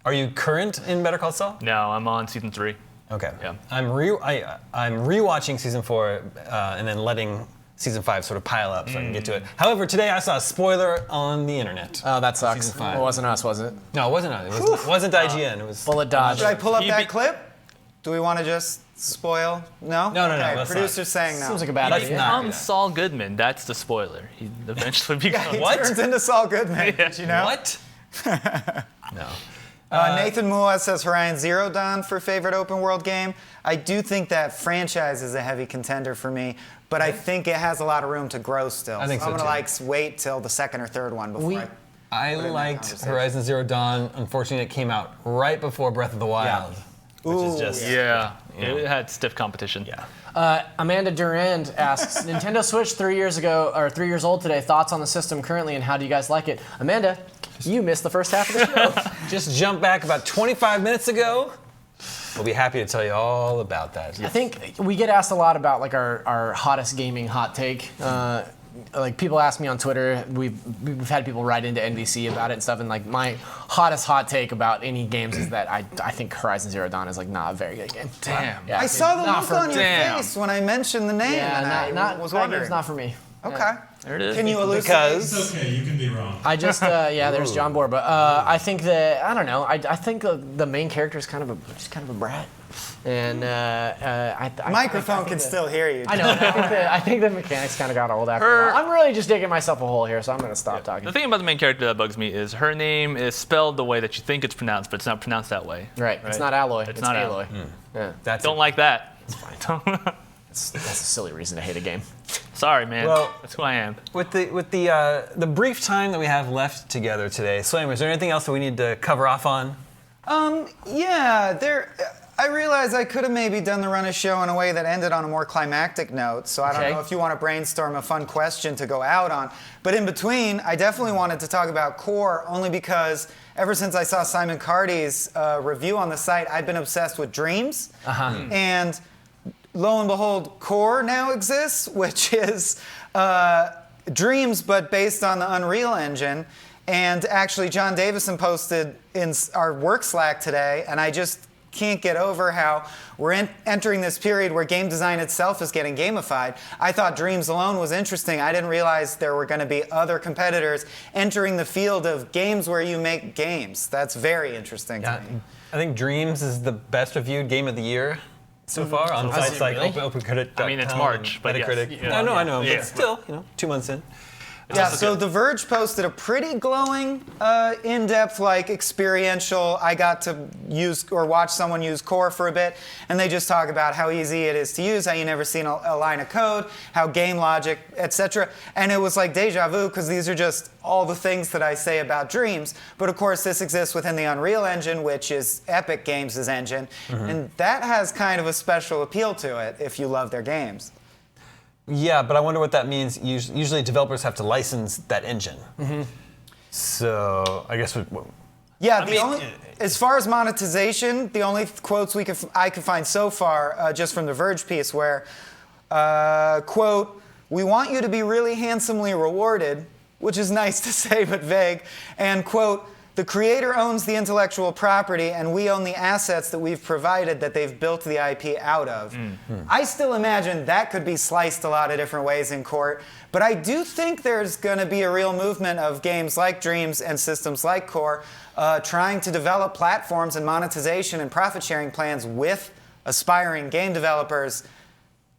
Are you current in Better Call Saul? No, I'm on season 3. Okay. Yeah. I'm rewatching season 4 and then letting season 5 sort of pile up so I can get to it. However, today I saw a spoiler on the internet. Oh, that sucks. Season 5. It wasn't us, was it? No, it wasn't us. It wasn't IGN. It was. Bullet dodge. Should I pull up He that be- clip? Do we want to just spoil? No? No, Okay, let's Producer's saying no. Seems like a bad Let's idea. not. I'm Saul Goodman. That's the spoiler. He eventually Yeah, becomes. he What? turns into Saul Goodman. Did you know? What? No. Nathan Mua says Horizon Zero Dawn for favorite open world game. I do think that franchise is a heavy contender for me, but I think it has a lot of room to grow still. I think so, I'm too. gonna wait till the second or third one before I in that liked conversation. Horizon Zero Dawn. Unfortunately, it came out right before Breath of the Wild, which is Ooh, just Yeah. It had stiff competition. yeah. Amanda Durand asks, Nintendo Switch 3 years ago, or 3 years old today, thoughts on the system currently and how do you guys like it? Amanda, you missed the first half of the show. Just jump back about 25 minutes ago. We'll be happy to tell you all about that. I think we get asked a lot about like our hottest gaming hot take. Like people ask me on Twitter, we've had people write into NBC about it and stuff, and like my hottest hot take about any games is that I think Horizon Zero Dawn is like not a very good game. Damn. Yeah, I saw the not look for- on your damn. face when I mentioned the name, Yeah, and not I was that wondering. game's not for me. Okay. There it is. Can you elucidate? Because It's okay, you can be wrong. I just there's John Bohr, but I think that I don't know. I think the main character is kind of a brat, and I Microphone think can that- still hear you. I know. I think the mechanics kind of got old after a while. I'm really just digging myself a hole here, so I'm gonna stop talking. The thing about the main character that bugs me is her name is spelled the way that you think it's pronounced, but it's not pronounced that way. Right. It's not Alloy. It's not Aloy. Yeah. that's Don't it. like that. That's a silly reason to hate a game. Sorry, man. Well- That's who I am. With the brief time that we have left together today, Slammer, is there anything else that we need to cover off on? Yeah, I realized I could have maybe done the run of show in a way that ended on a more climactic note, so I don't Okay. know if you want to brainstorm a fun question to go out on. But in between, I definitely wanted to talk about Core, only because ever since I saw Simon Cardy's review on the site, I've been obsessed with Dreams. And lo and behold, Core now exists, which is Dreams, but based on the Unreal Engine. And actually, John Davison posted in our work Slack today, and I just can't get over how we're entering this period where game design itself is getting gamified. I thought Dreams alone was interesting. I didn't realize there were going to be other competitors entering the field of games where you make games. That's very interesting to me. I think Dreams is the best reviewed game of the year so far on sites like really? OpenCritic.com. I mean, it's March, but yes. Metacritic. Yeah. I know, Yeah. but still, 2 months in. Yeah, so The Verge posted a pretty glowing, in-depth, experiential. I got to use or watch someone use Core for a bit, and they just talk about how easy it is to use, how you never seen a line of code, how game logic, etc. And it was like deja vu because these are just all the things that I say about Dreams. But of course, this exists within the Unreal Engine, which is Epic Games' engine, and that has kind of a special appeal to it if you love their games. Yeah, but I wonder what that means. Usually developers have to license that engine. So I guess Yeah, mean, as far as monetization, the only quotes I could find so far, just from the Verge piece, where, quote, "We want you to be really handsomely rewarded," which is nice to say but vague, and quote, "The creator owns the intellectual property and we own the assets that we've provided that they've built the IP out of." I still imagine that could be sliced a lot of different ways in court, but I do think there's going to be a real movement of games like Dreams and systems like Core trying to develop platforms and monetization and profit sharing plans with aspiring game developers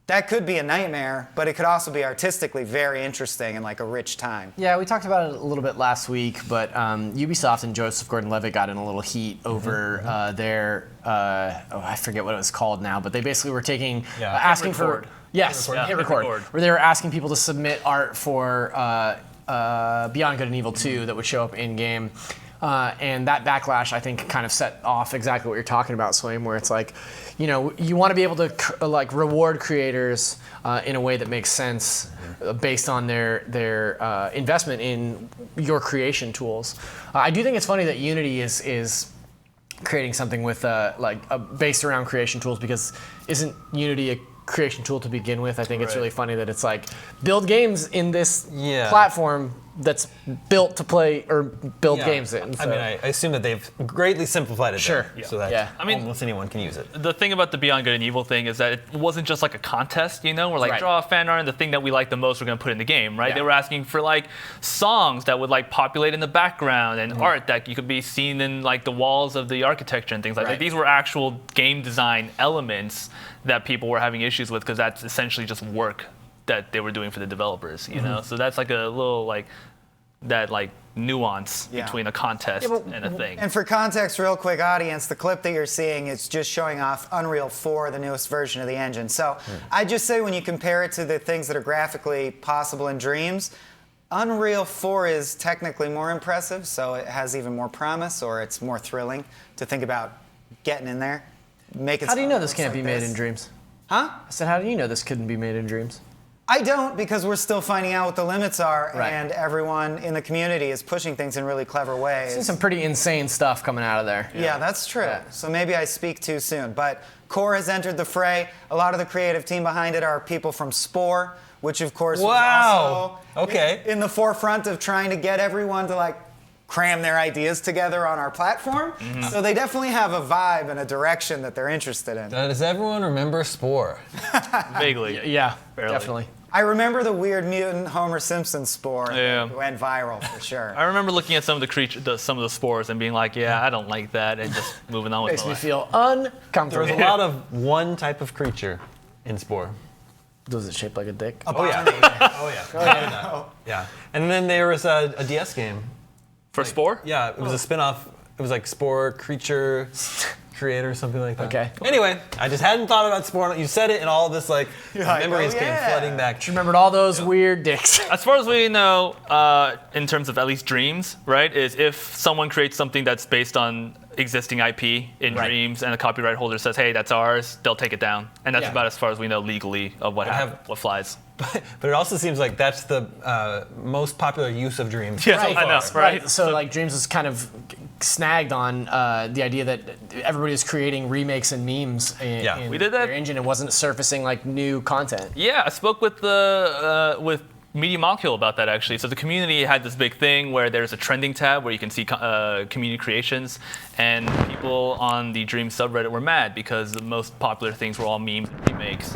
that could be a nightmare, but it could also be artistically very interesting and like a rich time. Yeah, we talked about it a little bit last week, but Ubisoft and Joseph Gordon-Levitt got in a little heat over their, I forget what it was called now, but they basically were taking, asking for, yes, hit record, where they were asking people to submit art for Beyond Good and Evil 2 that would show up in-game. And that backlash, I think, kind of set off exactly what you're talking about, Swaim, where it's like, you know, you want to be able to like reward creators in a way that makes sense based on their investment in your creation tools. I do think it's funny that Unity is creating something with based around creation tools, because isn't Unity a creation tool to begin with? I think it's really funny that it's like build games in this platform that's built to play or build games in. So. I mean, I assume that they've greatly simplified it Sure. there, so that I mean, almost anyone can use it. The thing about the Beyond Good and Evil thing is that it wasn't just like a contest, you know, where like draw a fan art and the thing that we like the most we're going to put in the game, right? They were asking for like songs that would like populate in the background and art that you could be seen in like the walls of the architecture and things like that. These were actual game design elements that people were having issues with, because that's essentially just work that they were doing for the developers, you know? So that's like a little like that like nuance between a contest and a thing. And for context, real quick, audience, the clip that you're seeing is just showing off Unreal 4, the newest version of the engine. So I just say when you compare it to the things that are graphically possible in Dreams, Unreal 4 is technically more impressive, so it has even more promise, or it's more thrilling to think about getting in there. How do you know this can't be made in Dreams? Huh? I said, how do you know this couldn't be made in Dreams? I don't, because we're still finding out what the limits are, and everyone in the community is pushing things in really clever ways. I've seen some pretty insane stuff coming out of there. Yeah, that's true. So maybe I speak too soon. But Core has entered the fray. A lot of the creative team behind it are people from Spore, which of course was also in the forefront of trying to get everyone to like cram their ideas together on our platform. So they definitely have a vibe and a direction that they're interested in. Does everyone remember Spore? Vaguely. Yeah, barely. definitely. I remember the weird mutant Homer Simpson spore that went viral for sure. I remember looking at some of some of the spores and being like, yeah, I don't like that, and just moving on with Makes my me life. feel uncomfortable. There was a lot of one type of creature in Spore. Was it shaped like a dick? Oh yeah. And then there was a DS game. For Spore? Yeah, it was a spin-off. It was like Spore Creature Creator, something like that. Okay. Anyway, I just hadn't thought about Spore. You said it, and all of this like memories came flooding back. Remembered all those weird dicks. As far as we know, in terms of at least Dreams, right, is if someone creates something that's based on existing IP in Dreams and the copyright holder says, hey, that's ours, they'll take it down. And that's about as far as we know legally of what flies. But it also seems like that's the most popular use of Dreams. Yeah, I know, right? So like Dreams was kind of snagged on the idea that everybody was creating remakes and memes in we did that. their engine. It wasn't surfacing like new content. Yeah, I spoke with with Media Molecule about that actually. So the community had this big thing where there's a trending tab where you can see community creations, and people on the Dream subreddit were mad because the most popular things were all memes and remakes.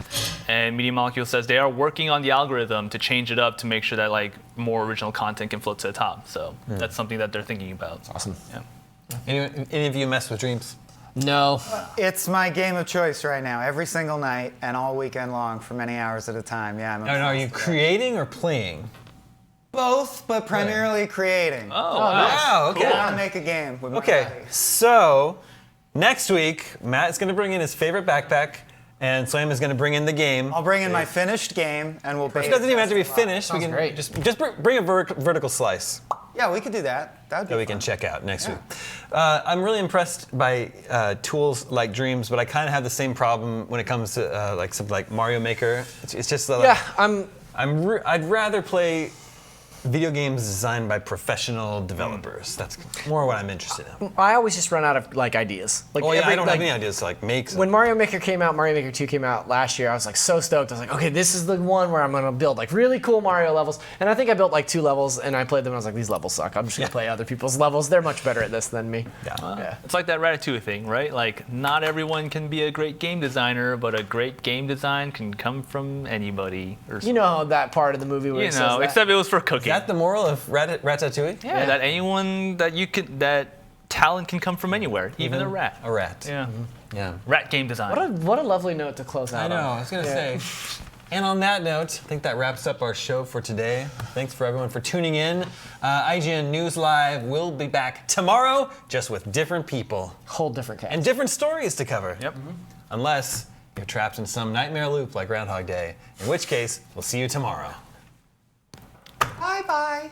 And Media Molecule says they are working on the algorithm to change it up to make sure that like more original content can float to the top. So that's something that they're thinking about. That's awesome. Yeah. Any of you mess with Dreams? No. It's my game of choice right now, every single night and all weekend long for many hours at a time. Yeah, I'm Are you creating or playing? both, but primarily creating. Oh, wow. Okay. I want to make a game with my Okay, buddy. so next week, Matt is going to bring in his favorite backpack, and Slam is going to bring in the game. I'll bring in my finished game, and we'll. It doesn't even have to be finished. We can great. just bring a vertical slice Yeah, we could do that. That would be that we fun. can check out next week. I'm really impressed by tools like Dreams, but I kind of have the same problem when it comes to like something like Mario Maker. It's just like, I'd rather play video games designed by professional developers. That's more what I'm interested in. I always just run out of like ideas. Like I don't have any ideas to like make something. When Mario Maker came out, Mario Maker 2 came out last year, I was like so stoked. I was like, okay, this is the one where I'm gonna build like really cool Mario levels. And I think I built like 2 levels and I played them and I was like, these levels suck. I'm just gonna play other people's levels. They're much better at this than me. It's like that Ratatouille thing, right? Like, not everyone can be a great game designer, but a great game design can come from anybody. Or You know that part of the movie where it says that? except it was for cooking. Is that the moral of Ratatouille? Yeah, that anyone that talent can come from anywhere, even a rat. A rat. Yeah. Yeah. Rat game design. What a lovely note to close out I know, on. I was going to say. And on that note, I think that wraps up our show for today. Thanks for everyone for tuning in. IGN News Live will be back tomorrow, just with different people. Whole different cast. And different stories to cover. Yep. Unless you're trapped in some nightmare loop like Groundhog Day, in which case, we'll see you tomorrow. Bye-bye.